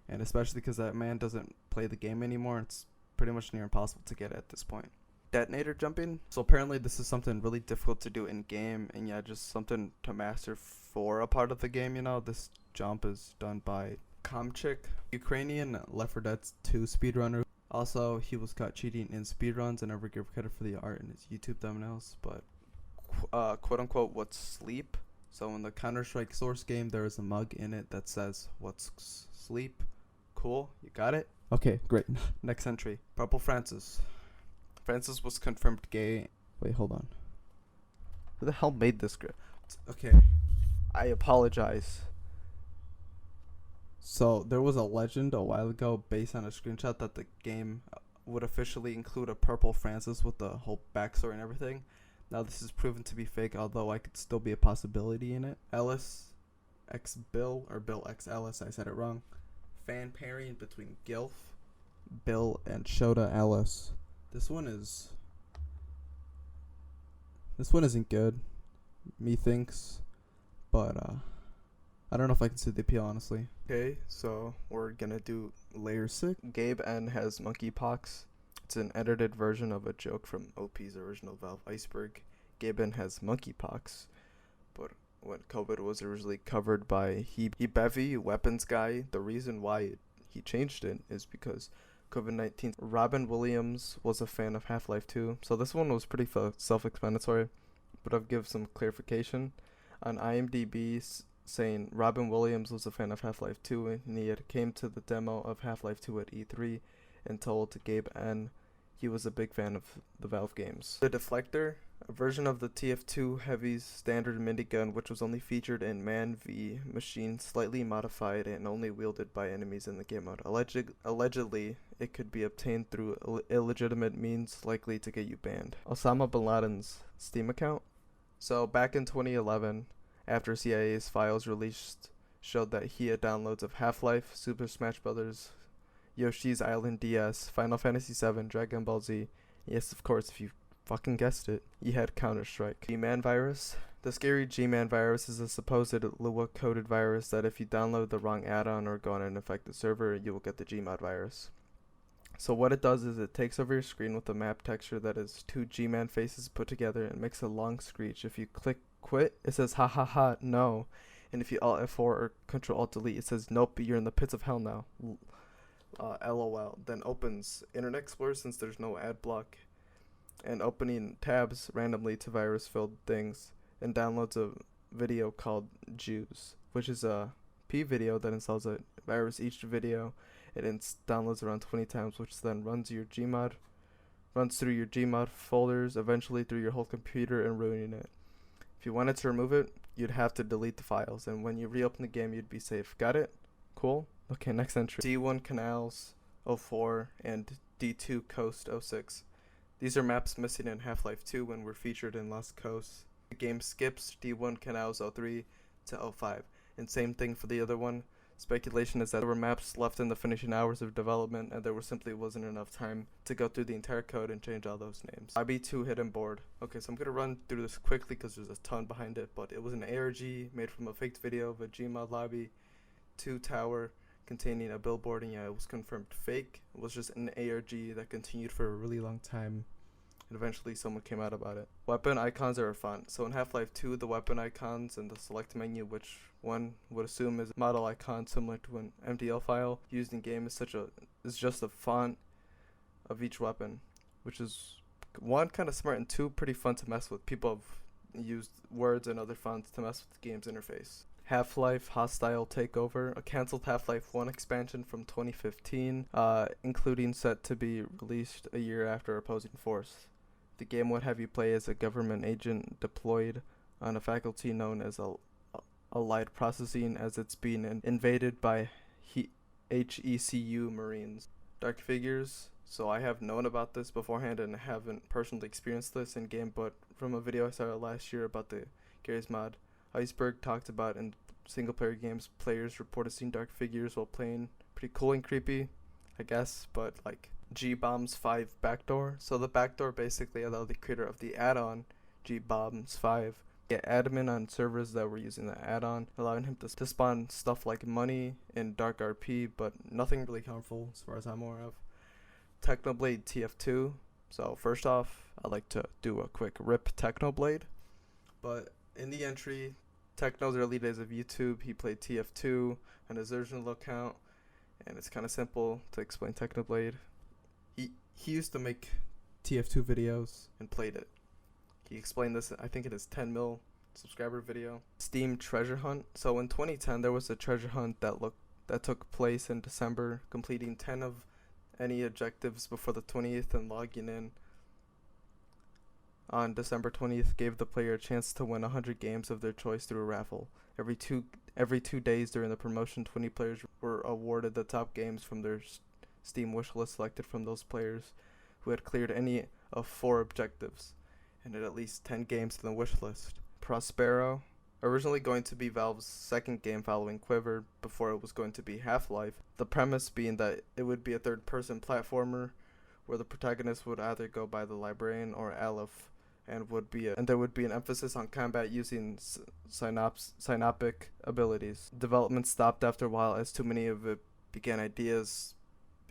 and especially because that man doesn't play the game anymore, it's pretty much near impossible to get at this point. Detonator jumping. So apparently this is something really difficult to do in game, and yeah, just something to master for a part of the game. This jump is done by Kamchik, Ukrainian Left 4 Dead 2 speedrunner. Also, he was caught cheating in speedruns and never gave credit for the art in his YouTube thumbnails. But quote unquote, what's sleep? So in the Counter-Strike source game, there is a mug in it that says what's sleep. Cool, you got it? Okay, great. Next entry. Purple Francis. Francis was confirmed gay. Wait, hold on. Who the hell made this script? Okay, I apologize. So there was a legend a while ago based on a screenshot that the game would officially include a Purple Francis with the whole backstory and everything. Now this is proven to be fake, although I could still be a possibility in it. Ellis X Bill, or Bill X Ellis, I said it wrong. Fan pairing between Gilf, Bill, and Shota Ellis. This one isn't good, methinks, but I don't know if I can see the appeal, honestly. Okay, so we're gonna do layer 6. Gabe N has monkeypox. It's an edited version of a joke from OP's original Valve Iceberg. Gabe N has monkeypox, but when COVID was originally covered by he Bevy Weapons Guy, the reason why he changed it is because COVID-19. Robin Williams was a fan of Half-Life 2, so this one was pretty self-explanatory, but I'll give some clarification. On IMDb, saying Robin Williams was a fan of Half-Life 2 and he had came to the demo of Half-Life 2 at E3 and told Gabe N he was a big fan of the Valve games. The Deflector, a version of the TF2 Heavy's standard minigun which was only featured in Man v Machine, slightly modified and only wielded by enemies in the game mode. Allegedly, it could be obtained through illegitimate means likely to get you banned. Osama bin Laden's Steam account. So back in 2011, after CIA's files released showed that he had downloads of Half-Life, Super Smash Bros., Yoshi's Island DS, Final Fantasy VII, Dragon Ball Z. Yes, of course, if you fucking guessed it, he had Counter-Strike. G-Man virus. The scary G-Man virus is a supposed Lua-coded virus that if you download the wrong add-on or go on an infected server, you will get the Gmod virus. So what it does is it takes over your screen with a map texture that is 2 G-Man faces put together and makes a long screech. If you click quit, it says ha ha ha no, and if you Alt F4 or Control Alt Delete, it says nope, you're in the pits of hell now. LOL. Then opens Internet Explorer since there's no ad block, and opening tabs randomly to virus-filled things, and downloads a video called Jews, which is a P video that installs a virus each video. It downloads around 20 times, which then runs through your Gmod folders, eventually through your whole computer and ruining it. If you wanted to remove it, you'd have to delete the files, and when you reopen the game, you'd be safe. Got it? Cool? Okay, next entry. D1 Canals 04 and D2 Coast 06. These are maps missing in Half-Life 2 when were featured in Lost Coast. The game skips D1 Canals 03 to 05, and same thing for the other one. Speculation is that there were maps left in the finishing hours of development and there simply wasn't enough time to go through the entire code and change all those names. IB2 Hidden Board. Okay, so I'm going to run through this quickly because there's a ton behind it, but it was an ARG made from a faked video of a Gmod lobby 2 tower containing a billboard, and yeah, it was confirmed fake. It was just an ARG that continued for a really long time, and eventually someone came out about it. Weapon icons are a font. So in Half-Life 2, the weapon icons in the select menu, which one would assume is a model icon similar to an MDL file used in game, is just a font of each weapon, which is one, kind of smart, and two, pretty fun to mess with. People have used words and other fonts to mess with the game's interface. Half-Life Hostile Takeover, a cancelled Half-Life 1 expansion from 2015, including set to be released a year after Opposing Force. The game would have you play as a government agent deployed on a faculty known as Allied Processing as it's being invaded by HECU Marines. Dark Figures. So I have known about this beforehand and haven't personally experienced this in game, but from a video I saw last year about the garry'smod, Iceberg talked about in single player games, players reported seeing dark figures while playing. Pretty cool and creepy, I guess, but like G-Bombs 5 backdoor. So the backdoor basically allowed the creator of the add-on, G-Bombs 5, get admin on servers that were using the add-on, allowing him to spawn stuff like money and dark RP, but nothing really harmful as far as I'm aware of. Technoblade TF2. So first off, I'd like to do a quick rip Technoblade, but in the entry, Techno's early days of YouTube, he played TF2 on his original account, and it's kind of simple to explain Technoblade. He used to make TF2 videos and played it. He explained this, I think, in his 10 mil subscriber video. Steam treasure hunt. So in 2010, there was a treasure hunt that took place in December, completing 10 of any objectives before the 20th and logging in on December 20th gave the player a chance to win 100 games of their choice through a raffle. Every two days during the promotion, 20 players were awarded the top games from their Steam wishlist selected from those players who had cleared any of 4 objectives and had at least 10 games in the wishlist. Prospero, originally going to be Valve's second game following Quiver before it was going to be Half-Life, the premise being that it would be a third-person platformer where the protagonist would either go by the Librarian or Aleph, and there would be an emphasis on combat using synaptic abilities. Development stopped after a while as too many of it began ideas,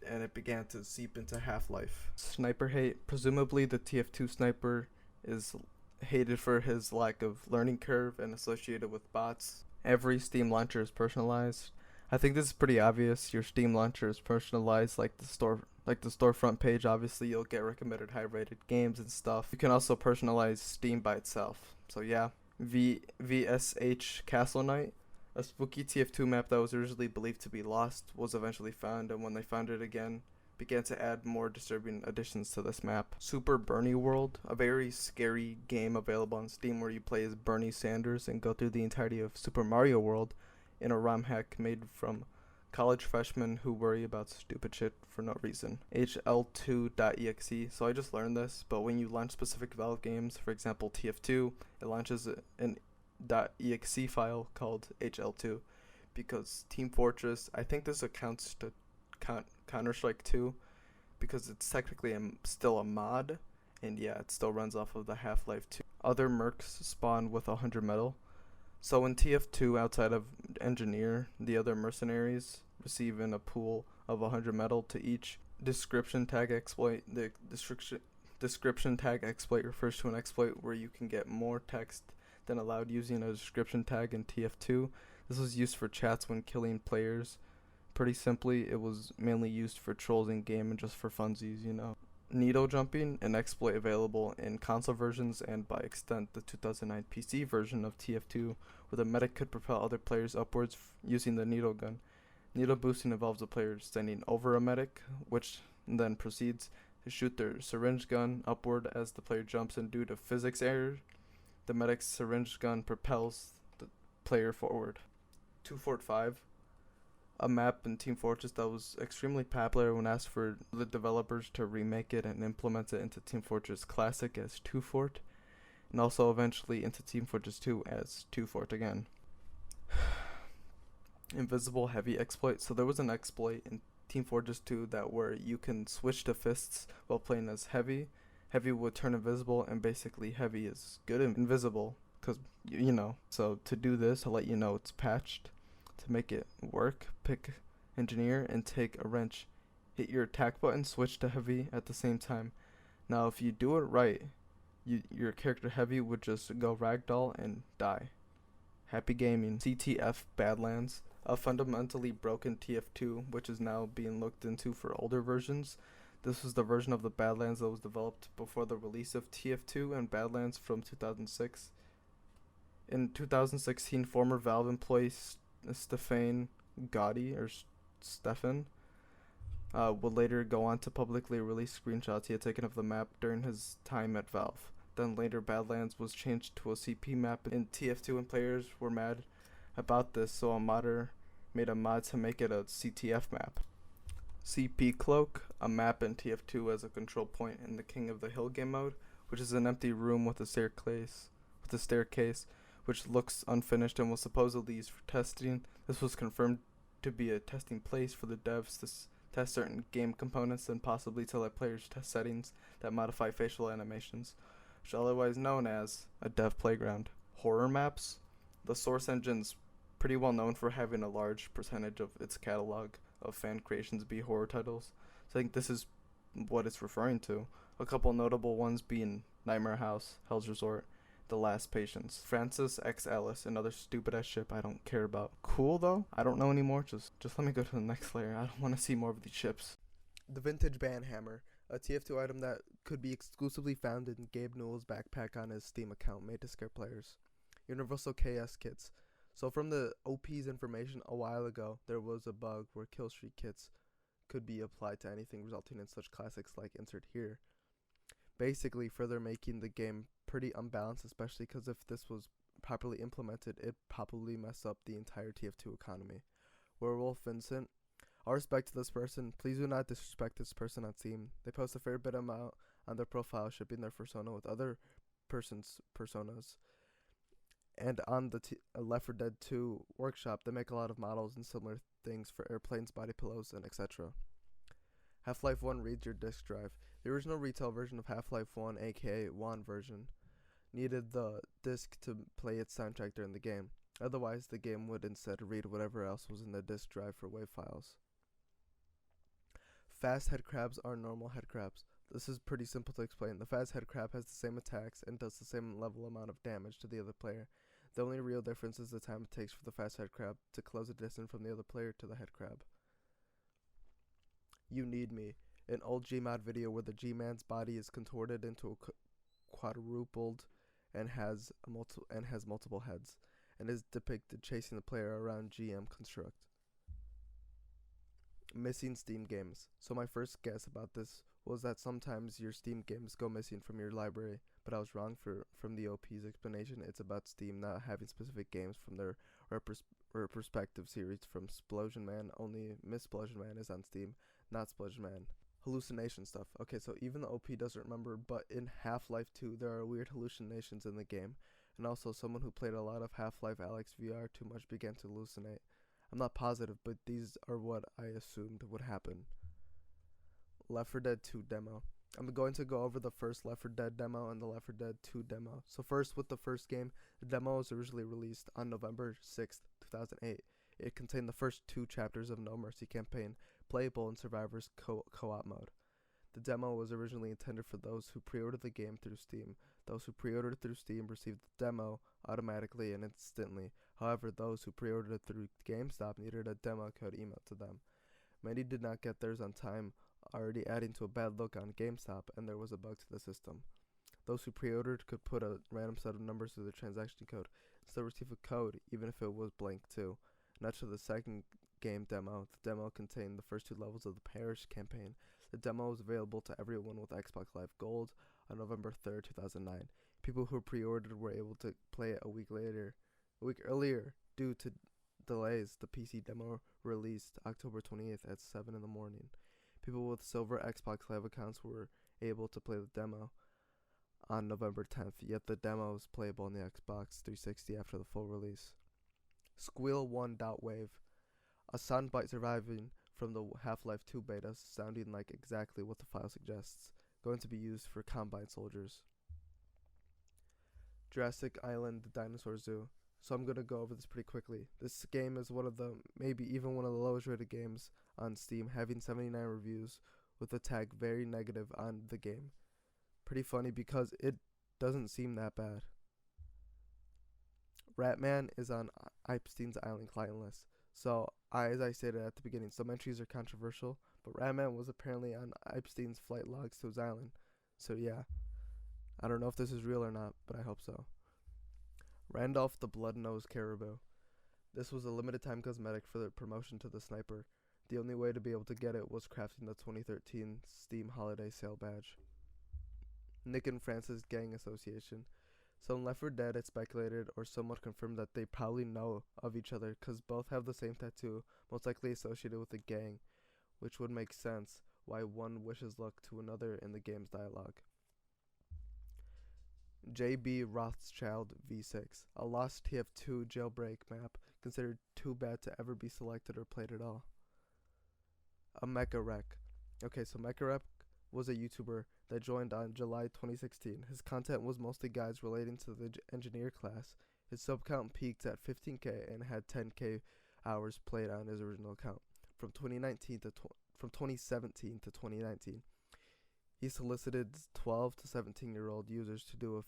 and it began to seep into Half-Life. Sniper hate. Presumably the TF2 sniper is hated for his lack of learning curve and associated with bots. Every Steam launcher is personalized. I think this is pretty obvious. Your Steam launcher is personalized like the storefront page. Obviously, you'll get recommended high-rated games and stuff. You can also personalize Steam by itself. So yeah, VSH Castle Knight, a spooky TF2 map that was originally believed to be lost, was eventually found, and when they found it again, began to add more disturbing additions to this map. Super Bernie World, a very scary game available on Steam where you play as Bernie Sanders and go through the entirety of Super Mario World in a ROM hack made from college freshmen who worry about stupid shit for no reason. HL2.exe. So I just learned this, but when you launch specific Valve games, for example TF2, it launches an .exe file called HL2 because Team Fortress, I think this accounts to Counter-Strike 2 because it's technically still a mod, and yeah, it still runs off of the Half-Life 2. Other mercs spawn with 100 metal. So in TF2, outside of Engineer, the other mercenaries receive in a pool of 100 metal to each description tag exploit. The description tag exploit refers to an exploit where you can get more text than allowed using a description tag in TF2. This was used for chats when killing players. Pretty simply, it was mainly used for trolls in game and just for funsies, you know. Needle jumping, an exploit available in console versions and by extent the 2009 PC version of TF2, where the medic could propel other players upwards using the needle gun. Needle boosting involves a player standing over a medic, which then proceeds to shoot their syringe gun upward as the player jumps, and due to physics error, the medic's syringe gun propels the player forward. 2 Fort 5, a map in Team Fortress that was extremely popular when asked for the developers to remake it and implement it into Team Fortress Classic as 2 Fort, and also eventually into Team Fortress 2 as 2 Fort again. Invisible Heavy exploit. So there was an exploit in Team Fortress 2 that where you can switch to fists while playing as Heavy. Heavy would turn invisible, and basically Heavy is good and invisible because, you know. So to do this, I'll let you know it's patched. To make it work, pick Engineer and take a wrench. Hit your attack button, switch to Heavy at the same time. Now if you do it right, your character Heavy would just go ragdoll and die. Happy gaming. CTF Badlands, a fundamentally broken TF2 which is now being looked into for older versions. This was the version of the Badlands that was developed before the release of TF2 and Badlands from 2006. In 2016, former Valve employee Stefan would later go on to publicly release screenshots he had taken of the map during his time at Valve. Then later Badlands was changed to a CP map in TF2 and players were mad about this, so a modder made a mod to make it a CTF map. CP Cloak, a map in TF2 as a control point in the King of the Hill game mode, which is an empty room with a staircase which looks unfinished and was supposedly used for testing. This was confirmed to be a testing place for the devs to test certain game components and possibly to let players test settings that modify facial animations, which is otherwise known as a dev playground. Horror maps. The Source Engine's pretty well known for having a large percentage of its catalog of fan creations be horror titles, so I think this is what it's referring to. A couple notable ones being Nightmare House, Hell's Resort, The Last Patience. Francis X. Ellis, another stupid ass ship I don't care about. Cool though? I don't know anymore. Just let me go to the next layer. I don't want to see more of these ships. The Vintage Band Hammer, a TF2 item that could be exclusively found in Gabe Newell's backpack on his Steam account, made to scare players. Universal KS kits. So from the OP's information a while ago, there was a bug where kill streak kits could be applied to anything, resulting in such classics like insert here. Basically, further making the game pretty unbalanced, especially because if this was properly implemented, it'd probably mess up the entire TF2 economy. Werewolf Vincent. All respect to this person. Please do not disrespect this person on Steam. They post a fair bit amount on their profile, shipping their persona with other person's personas. And on the Left 4 Dead 2 workshop, they make a lot of models and similar things for airplanes, body pillows, and etc. Half-Life 1 reads your disk drive. The original retail version of Half-Life 1, aka WAN version, needed the disk to play its soundtrack during the game. Otherwise, the game would instead read whatever else was in the disk drive for WAV files. Fast head crabs are normal head crabs. This is pretty simple to explain. The fast head crab has the same attacks and does the same level amount of damage to the other player. The only real difference is the time it takes for the fast head crab to close a distance from the other player to the head crab. You Need Me, an old Gmod video where the G-man's body is contorted into a quadrupled and has multiple heads, and is depicted chasing the player around GM construct. Missing Steam games. So my first guess about this was that sometimes your Steam games go missing from your library, but I was wrong. From the OP's explanation, it's about Steam not having specific games from their respective series. From Splosion Man, only Miss Splosion Man is on Steam, not Splosion Man. Hallucination stuff. Okay, so even the OP doesn't remember, but in Half-Life 2 there are weird hallucinations in the game, and also someone who played a lot of Half-Life Alyx VR too much began to hallucinate. I'm not positive, but these are what I assumed would happen. Left 4 Dead 2 demo. I'm going to go over the first Left 4 Dead demo and the Left 4 Dead 2 demo. So first, with the first game, the demo was originally released on November 6th, 2008. It contained the first 2 chapters of No Mercy campaign, playable in Survivor's co-op mode. The demo was originally intended for those who pre-ordered the game through Steam. Those who pre-ordered through Steam received the demo automatically and instantly. However, those who pre-ordered it through GameStop needed a demo code emailed to them. Many did not get theirs on time, already adding to a bad look on GameStop, and there was a bug to the system. Those who pre-ordered could put a random set of numbers to their transaction code and still receive a code, even if it was blank too. Not to the second game demo. The demo contained the first 2 levels of the Parish campaign. The demo was available to everyone with Xbox Live Gold on November 3rd, 2009. People who pre-ordered were able to play it a week earlier due to delays. The PC demo released October 28th at 7 in the morning. People with silver Xbox Live accounts were able to play the demo on November 10th, yet the demo was playable on the Xbox 360 after the full release. Squeal 1.wave, a soundbite surviving from the Half-Life 2 beta, sounding like exactly what the file suggests, going to be used for Combine soldiers. Jurassic Island, the Dinosaur Zoo. So I'm going to go over this pretty quickly. This game is maybe even one of the lowest rated games on Steam, having 79 reviews with the tag very negative on the game. Pretty funny because it doesn't seem that bad. Ratman is on Epstein's Island client list. So, as I stated at the beginning, some entries are controversial, but Ratman was apparently on Epstein's flight logs to his island. So yeah, I don't know if this is real or not, but I hope so. Randolph the Blood-Nosed Caribou. This was a limited time cosmetic for the promotion to the sniper. The only way to be able to get it was crafting the 2013 Steam Holiday Sale badge. Nick and Francis Gang Association. So in Left 4 Dead, it's speculated or somewhat confirmed that they probably know of each other because both have the same tattoo, most likely associated with a gang, which would make sense why one wishes luck to another in the game's dialogue. JB Rothschild V6, a lost TF2 jailbreak map considered too bad to ever be selected or played at all. A Mecha Wreck. Okay, so Mecha Wreck was a YouTuber that joined on July 2016. His content was mostly guides relating to the engineer class. His sub count peaked at 15k and had 10k hours played on his original account. From 2017 to 2019, he solicited 12 to 17-year-old users to do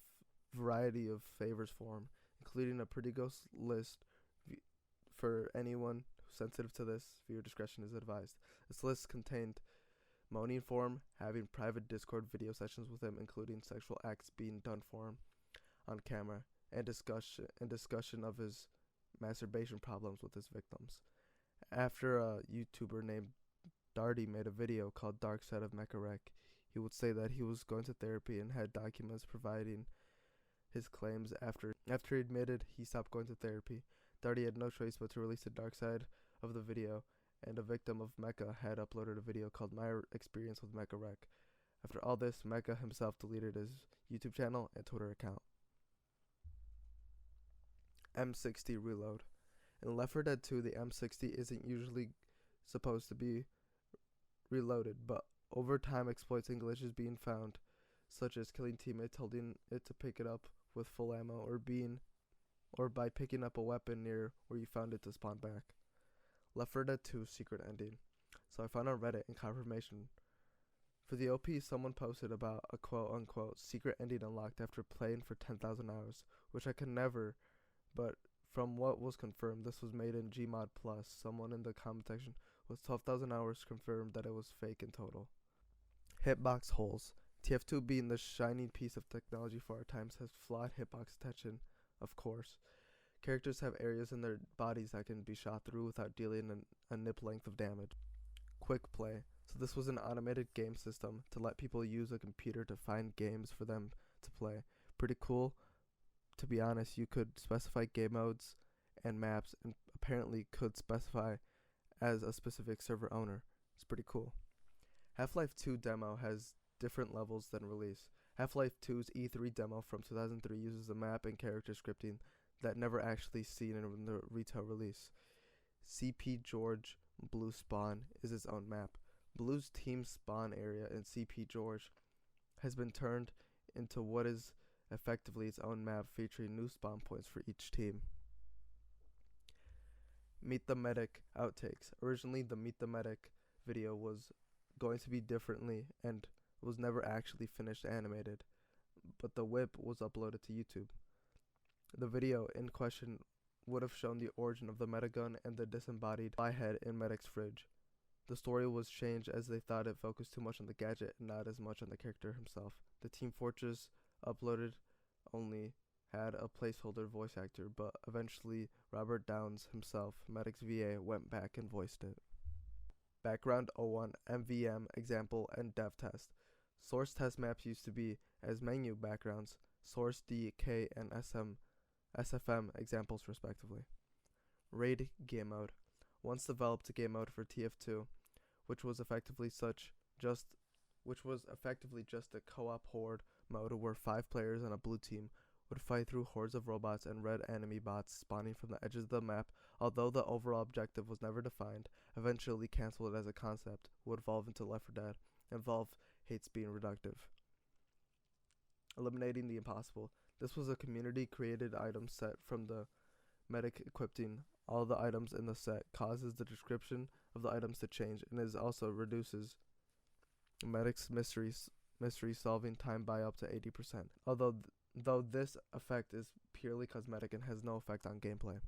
variety of favors for him, including a pretty ghost list for anyone who's sensitive to this. Viewer discretion is advised. This list contained moaning for him, having private Discord video sessions with him, including sexual acts being done for him on camera, and discussion of his masturbation problems with his victims. After a YouTuber named Darty made a video called Dark Side of Mecha Wreck, he would say that he was going to therapy and had documents providing his claims. After he admitted he stopped going to therapy, Darty had no choice but to release the dark side of the video, and a victim of Mecha had uploaded a video called My Experience with Mecha Wreck. After all this, Mecha himself deleted his YouTube channel and Twitter account. M60 Reload. In Left 4 Dead 2, the M60 isn't usually supposed to be reloaded, but over time exploits and glitches being found, such as killing teammates holding it to pick it up with full ammo, or by picking up a weapon near where you found it to spawn back. Left 4 Dead 2 secret ending. So I found on Reddit in confirmation. For the OP, someone posted about a quote-unquote secret ending unlocked after playing for 10,000 hours, which I could never, but from what was confirmed, this was made in Gmod Plus. Someone in the comment section with 12,000 hours confirmed that it was fake in total. Hitbox holes. TF2 being the shining piece of technology for our times has flawed hitbox detection, of course. Characters have areas in their bodies that can be shot through without dealing a nip length of damage. Quick play. So this was an automated game system to let people use a computer to find games for them to play. Pretty cool. To be honest, you could specify game modes and maps, and apparently could specify as a specific server owner. It's pretty cool. Half-Life 2 demo has different levels than release. Half-Life 2's E3 demo from 2003 uses the map and character scripting that never actually seen in the retail release. CP George Blue Spawn is its own map. Blue's team spawn area in CP George has been turned into what is effectively its own map, featuring new spawn points for each team. Meet the Medic outtakes. Originally, the Meet the Medic video was going to be differently and was never actually finished animated, but the whip was uploaded to YouTube. The video in question would have shown the origin of the Medigun and the disembodied fly head in Medic's fridge. The story was changed as they thought it focused too much on the gadget and not as much on the character himself. The Team Fortress uploaded only had a placeholder voice actor, but eventually Robert Downs himself, Medic's VA, went back and voiced it. Background 01, MVM, example, and dev test. Source test maps used to be as menu backgrounds, source D, K, and SFM examples respectively. Raid game mode. Once developed game mode for TF2, which was effectively just a co-op horde mode where 5 players on a blue team would fight through hordes of robots and red enemy bots spawning from the edges of the map. Although the overall objective was never defined, eventually canceled as a concept, would evolve into Left 4 Dead, and Valve hates being reductive. Eliminating the impossible. This was a community-created item set from the medic equipping. All the items in the set causes the description of the items to change, and it also reduces medic's mystery solving time by up to 80%. Though this effect is purely cosmetic and has no effect on gameplay.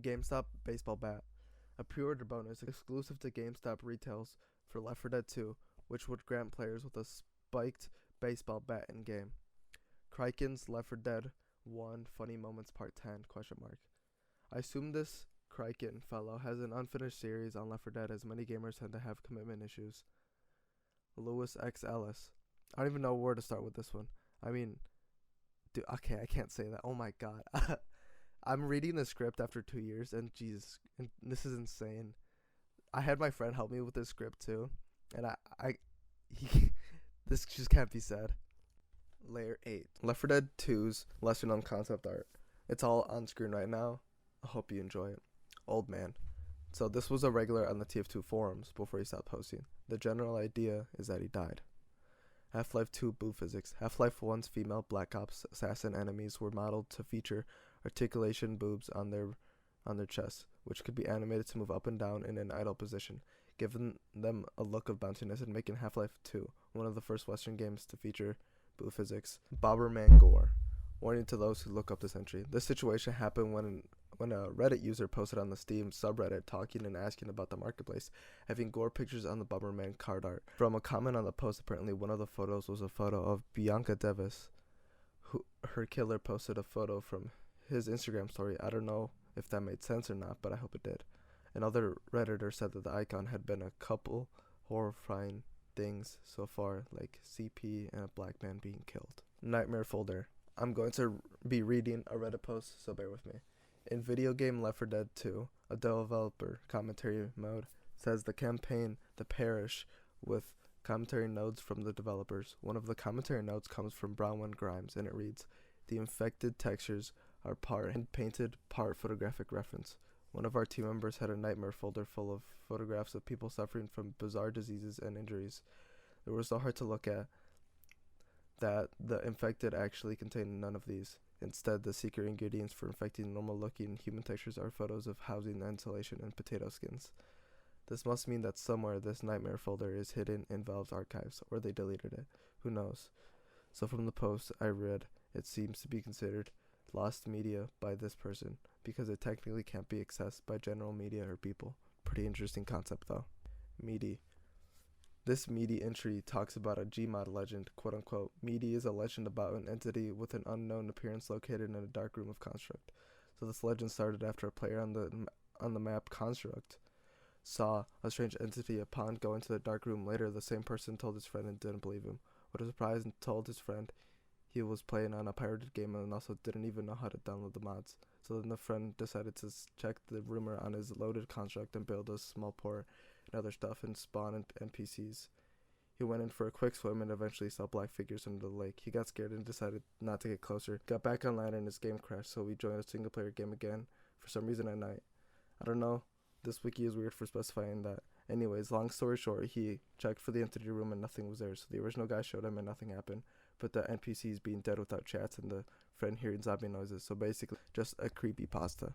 GameStop baseball bat. A pre-order bonus exclusive to GameStop retails for Left 4 Dead 2, which would grant players with a spiked baseball bat in game. Kryken's Left 4 Dead 1 Funny Moments Part 10 ? I assume this Kryken fellow has an unfinished series on Left 4 Dead, as many gamers tend to have commitment issues. Lewis X. Ellis. I don't even know where to start with this one. I mean, dude, okay, I can't say that. Oh my god. I'm reading the script after 2 years, and Jesus, and this is insane. I had my friend help me with this script too, and this just can't be said. Layer 8. Left 4 Dead 2's lesser known concept art. It's all on screen right now. I hope you enjoy it. Old man. So this was a regular on the TF2 forums before he stopped posting. The general idea is that he died. Half-Life 2 boob physics. Half-Life 1's female Black Ops assassin enemies were modeled to feature articulation boobs on their chests, which could be animated to move up and down in an idle position, giving them a look of bounciness and making Half-Life 2 one of the first Western games to feature boob physics. Bobberman gore. Warning to those who look up this entry. This situation happened when a Reddit user posted on the Steam subreddit talking and asking about the marketplace, having gore pictures on the Bummerman card art. From a comment on the post, apparently one of the photos was a photo of Bianca Davis, who her killer posted a photo from his Instagram story. I don't know if that made sense or not, but I hope it did. Another Redditor said that the icon had been a couple horrifying things so far, like CP and a black man being killed. Nightmare folder. I'm going to be reading a Reddit post, so bear with me. In video game Left 4 Dead 2, a developer commentary mode says the campaign The Parish with commentary notes from the developers. One of the commentary notes comes from Brownman Grimes, and it reads, "The infected textures are part painted, part photographic reference. One of our team members had a nightmare folder full of photographs of people suffering from bizarre diseases and injuries. It was so hard to look at that the infected actually contained none of these. Instead, the secret ingredients for infecting normal-looking human textures are photos of housing, insulation, and potato skins. This must mean that somewhere this nightmare folder is hidden in Valve's archives, or they deleted it. Who knows?" So from the post I read, it seems to be considered lost media by this person, because it technically can't be accessed by general media or people. Pretty interesting concept though. Meaty. This Meaty entry talks about a Gmod legend, quote-unquote. Meaty is a legend about an entity with an unknown appearance located in a dark room of Construct. So this legend started after a player on the map Construct saw a strange entity. Upon going to the dark room later, the same person told his friend and didn't believe him. What a surprise, and told his friend he was playing on a pirated game and also didn't even know how to download the mods. So then the friend decided to check the rumor on his loaded Construct and build a small port and other stuff and spawn NPCs. He went in for a quick swim and eventually saw black figures under the lake. He got scared and decided not to get closer. Got back online and his game crashed, so we joined a single player game again for some reason at night. I don't know. This wiki is weird for specifying that. Anyways, long story short, he checked for the entity room and nothing was there. So the original guy showed him and nothing happened. But the NPCs being dead without chats and the friend hearing zombie noises. So basically, just a creepypasta.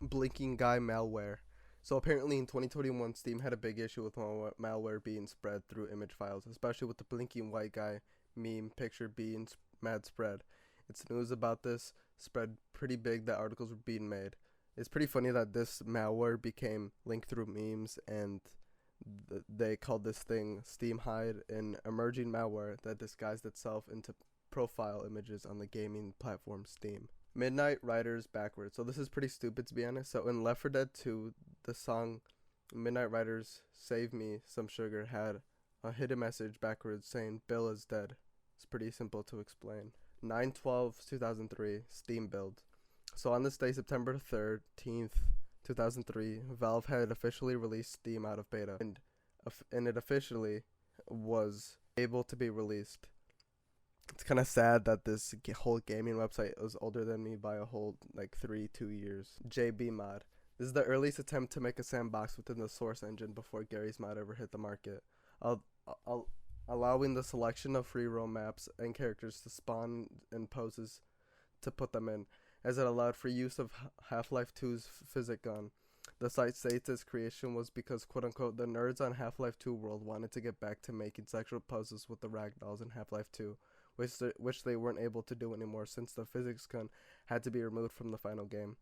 Blinking guy malware. So apparently in 2021, Steam had a big issue with malware being spread through image files, especially with the blinking white guy meme picture being mad spread. It's news about this spread pretty big that articles were being made. It's pretty funny that this malware became linked through memes, and they called this thing Steam Hide, an emerging malware that disguised itself into profile images on the gaming platform Steam. Midnight Riders backwards. So this is pretty stupid, to be honest. So in Left 4 Dead 2, the song Midnight Riders Save Me Some Sugar had a hidden message backwards saying Bill is dead. It's pretty simple to explain. 9/12/2003 Steam build. So on this day, September 13th, 2003, Valve had officially released Steam out of beta, and it officially was able to be released. It's kind of sad that this whole gaming website was older than me by a whole 2 years. JBMod. This is the earliest attempt to make a sandbox within the Source engine before garry'smod ever hit the market, allowing the selection of free roam maps and characters to spawn and poses to put them in, as it allowed free use of Half-Life 2's physics gun. The site states its creation was because, quote-unquote, the nerds on Half-Life 2 world wanted to get back to making sexual poses with the ragdolls in Half-Life 2, which they weren't able to do anymore since the physics gun had to be removed from the final game,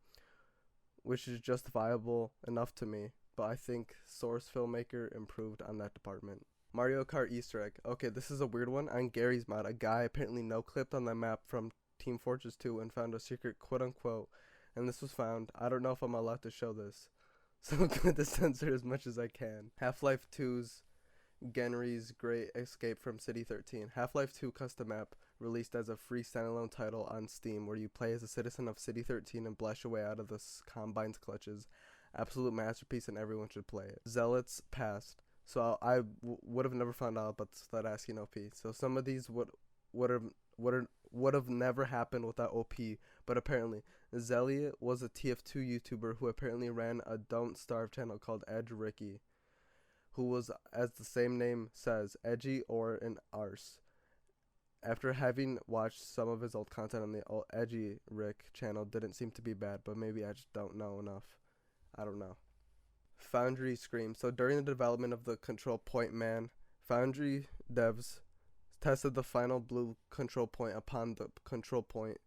which is justifiable enough to me, but I think Source Filmmaker improved on that department. Mario Kart Easter egg. Okay, this is a weird one. On garry'smod, a guy apparently no-clipped on the map from Team Fortress 2 and found a secret quote-unquote, and this was found. I don't know if I'm allowed to show this, so I'm going to censor as much as I can. Half-Life 2's Genry's Great Escape from City 13. Half-Life 2 custom map released as a free standalone title on Steam, where you play as a citizen of City 13 and blast your way out of the Combine's clutches. Absolute masterpiece, and everyone should play it. Zealots Past. So I would have never found out about that asking OP. So some of these would have never happened without OP, but apparently Zealot was a TF2 YouTuber who apparently ran a Don't Starve channel called Edge Ricky, who was, as the same name says, edgy or an arse. After having watched some of his old content on the old Edgy Rick channel, didn't seem to be bad, but maybe I just don't know enough. I don't know. Foundry Scream. So during the development of the Control Point Man, Foundry devs tested the final blue control point upon the control point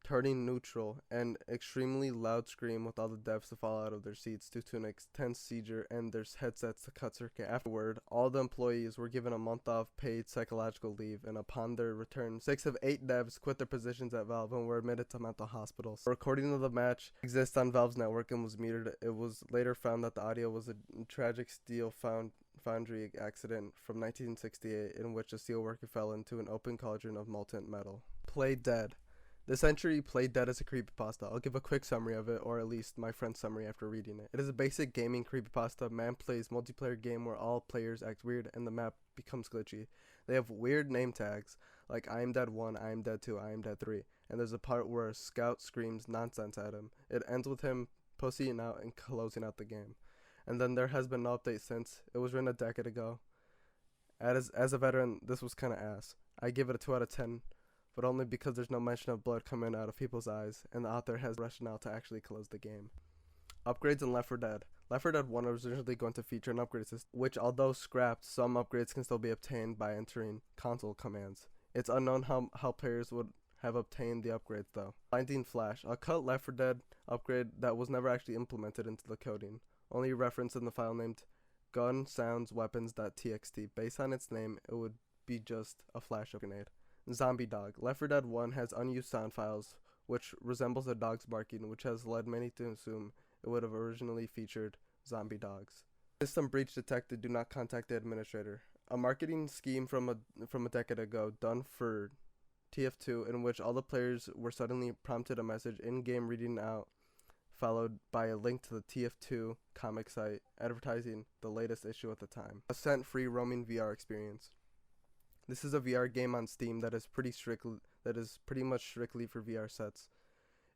turning neutral, and extremely loud scream with all the devs to fall out of their seats due to an intense seizure and their headsets to cut circuit. Afterward, all the employees were given a month off paid psychological leave, and upon their return, 6 of 8 devs quit their positions at Valve and were admitted to mental hospitals. A recording of the match exists on Valve's network and was muted. It was later found that the audio was a tragic steel foundry accident from 1968 in which a steel worker fell into an open cauldron of molten metal. Play Dead. This entry, Play Dead, is a creepypasta. I'll give a quick summary of it, or at least my friend's summary after reading it. It is a basic gaming creepypasta. Man plays multiplayer game where all players act weird and the map becomes glitchy. They have weird name tags, like I am dead 1, I am dead 2, I am dead 3, and there's a part where a scout screams nonsense at him. It ends with him pussying out and closing out the game. And then there has been no update since. It was written a decade ago. As a veteran, this was kinda ass. I give it a 2 out of 10. But only because there's no mention of blood coming out of people's eyes, and the author has rationale to actually close the game. Upgrades in Left 4 Dead. Left 4 Dead 1 was originally going to feature an upgrade system, which although scrapped, some upgrades can still be obtained by entering console commands. It's unknown how players would have obtained the upgrades though. Blinding Flash, a cut Left 4 Dead upgrade that was never actually implemented into the coding, only referenced in the file named gunsoundsweapons.txt. Based on its name, it would be just a flash grenade. Zombie Dog. Left 4 Dead 1 has unused sound files, which resembles a dog's barking, which has led many to assume it would have originally featured zombie dogs. System breach detected. Do not contact the administrator. A marketing scheme from a decade ago done for TF2 in which all the players were suddenly prompted a message in-game reading out, followed by a link to the TF2 comic site advertising the latest issue at the time. Ascent-free roaming VR experience. This is a VR game on Steam that is pretty much strictly for VR sets.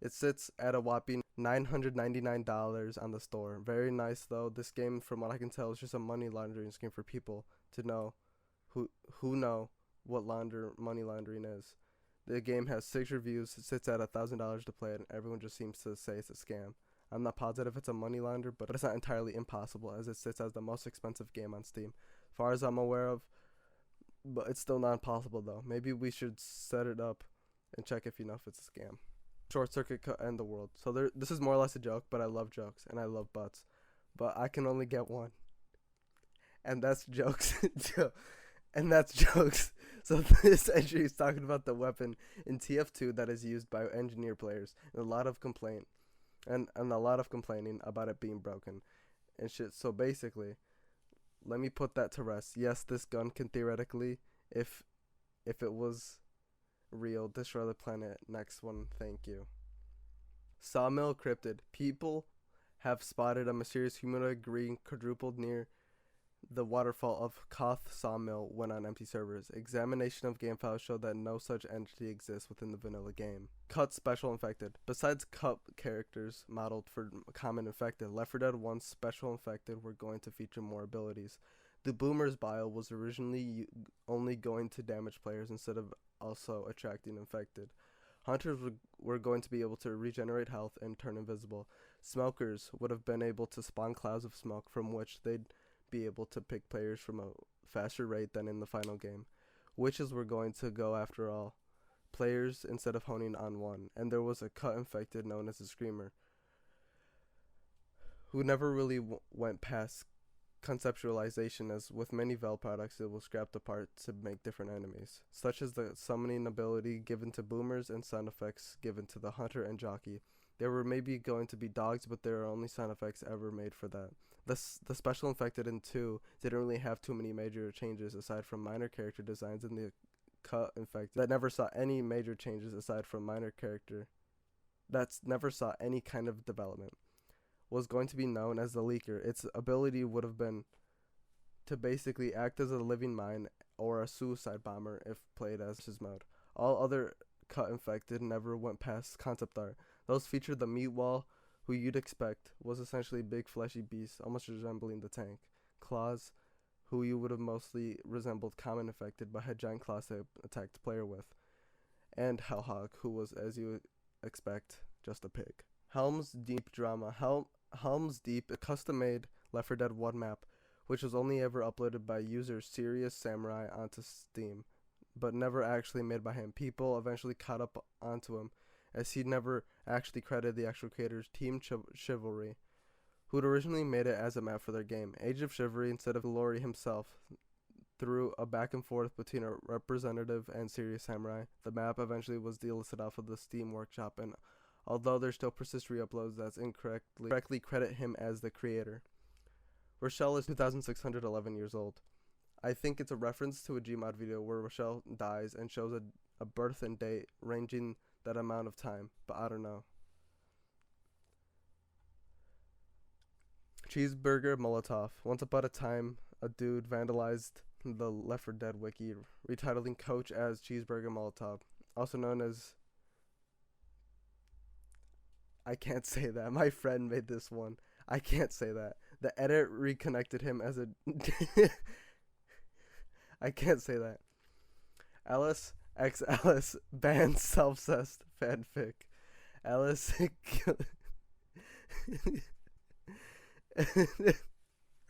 It sits at a whopping $999 on the store. Very nice though. This game, from what I can tell, is just a money laundering scheme for people to know who know what money laundering is. The game has 6 reviews. It sits at $1,000 to play it, and everyone just seems to say it's a scam. I'm not positive it's a money launder, but it's not entirely impossible as it sits as the most expensive game on Steam, as far as I'm aware of. But it's still not impossible though. Maybe we should set it up and check if it's a scam. Short Circuit could end the world. So this is more or less a joke, but I love jokes and I love butts. But I can only get one. And that's jokes. And that's jokes. So this entry is talking about the weapon in TF2 that is used by engineer players. And a lot of complaining about it being broken and shit. So basically, let me put that to rest. Yes, this gun can theoretically, if it was real, destroy the planet. Next one, thank you. Sawmill cryptid. People have spotted a mysterious humanoid green quadrupled near the waterfall of Koth Sawmill when on empty servers. Examination of game files showed that no such entity exists within the vanilla game. Cut Special Infected. Besides cut characters modeled for common infected, Left 4 Dead 1's Special Infected were going to feature more abilities. The Boomer's Bile was originally only going to damage players instead of also attracting infected. Hunters were going to be able to regenerate health and turn invisible. Smokers would have been able to spawn clouds of smoke from which they'd be able to pick players from a faster rate than in the final game. Witches were going to go after all players instead of honing on one, and there was a cut infected known as a Screamer, who never really went past conceptualization, as with many Valve products it was scrapped apart to make different enemies, such as the summoning ability given to boomers and sound effects given to the hunter and jockey. There were maybe going to be dogs, but there are only sound effects ever made for that. The Special Infected in 2 didn't really have too many major changes aside from minor character designs, and the Cut Infected that never saw any major changes aside from minor character that never saw any kind of development was going to be known as the Leaker. Its ability would have been to basically act as a living mine or a suicide bomber if played as his mode. All other Cut Infected never went past concept art. Those featured the meat wall, who you'd expect was essentially a big fleshy beast, almost resembling the tank. Claws, who you would have mostly resembled common infected, but had giant claws to attack the player with. And Hellhog, who was, as you would expect, just a pig. Helm's Deep Drama. Helm's Deep, a custom-made Left 4 Dead 1 map, which was only ever uploaded by user Serious Samurai onto Steam, but never actually made by him. People eventually caught up onto him as he'd never actually credited the actual creators, Team Chivalry, who'd originally made it as a map for their game. Age of Chivalry, instead of Laurie himself, through a back and forth between a representative and serious samurai. The map eventually was delisted off of the Steam Workshop, and although there still persist re-uploads that incorrectly credit him as the creator. Rochelle is 2,611 years old. I think it's a reference to a Gmod video where Rochelle dies and shows a birth and date ranging that amount of time, but I don't know. Cheeseburger Molotov. Once upon a time, a dude vandalized the Left 4 Dead wiki, retitling Coach as Cheeseburger Molotov, also known as... I can't say that. My friend made this one. I can't say that. The edit reconnected him as a... I can't say that. Alice X Alice banned self-cessed fanfic. Alice...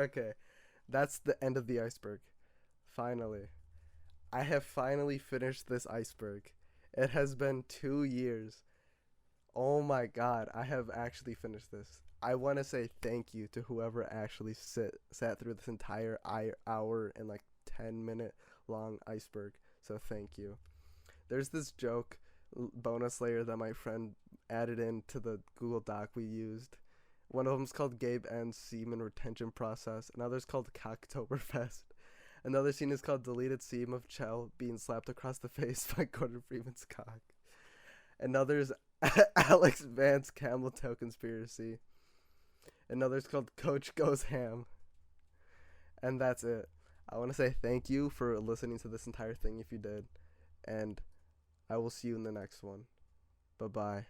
Okay, that's the end of the iceberg. Finally. I have finally finished this iceberg. It has been 2 years. Oh my god, I have actually finished this. I want to say thank you to whoever actually sat through this entire hour and like 10-minute long iceberg. So thank you. There's this joke bonus layer that my friend added into the Google Doc we used. One of them's called Gabe N's Semen Retention Process. Another's called Cocktoberfest. Another scene is called Deleted Seam of Chell being slapped across the face by Gordon Freeman's cock. Another's Alex Vance Camel Toe Conspiracy. Another's called Coach Goes Ham. And that's it. I want to say thank you for listening to this entire thing if you did. And I will see you in the next one. Bye-bye.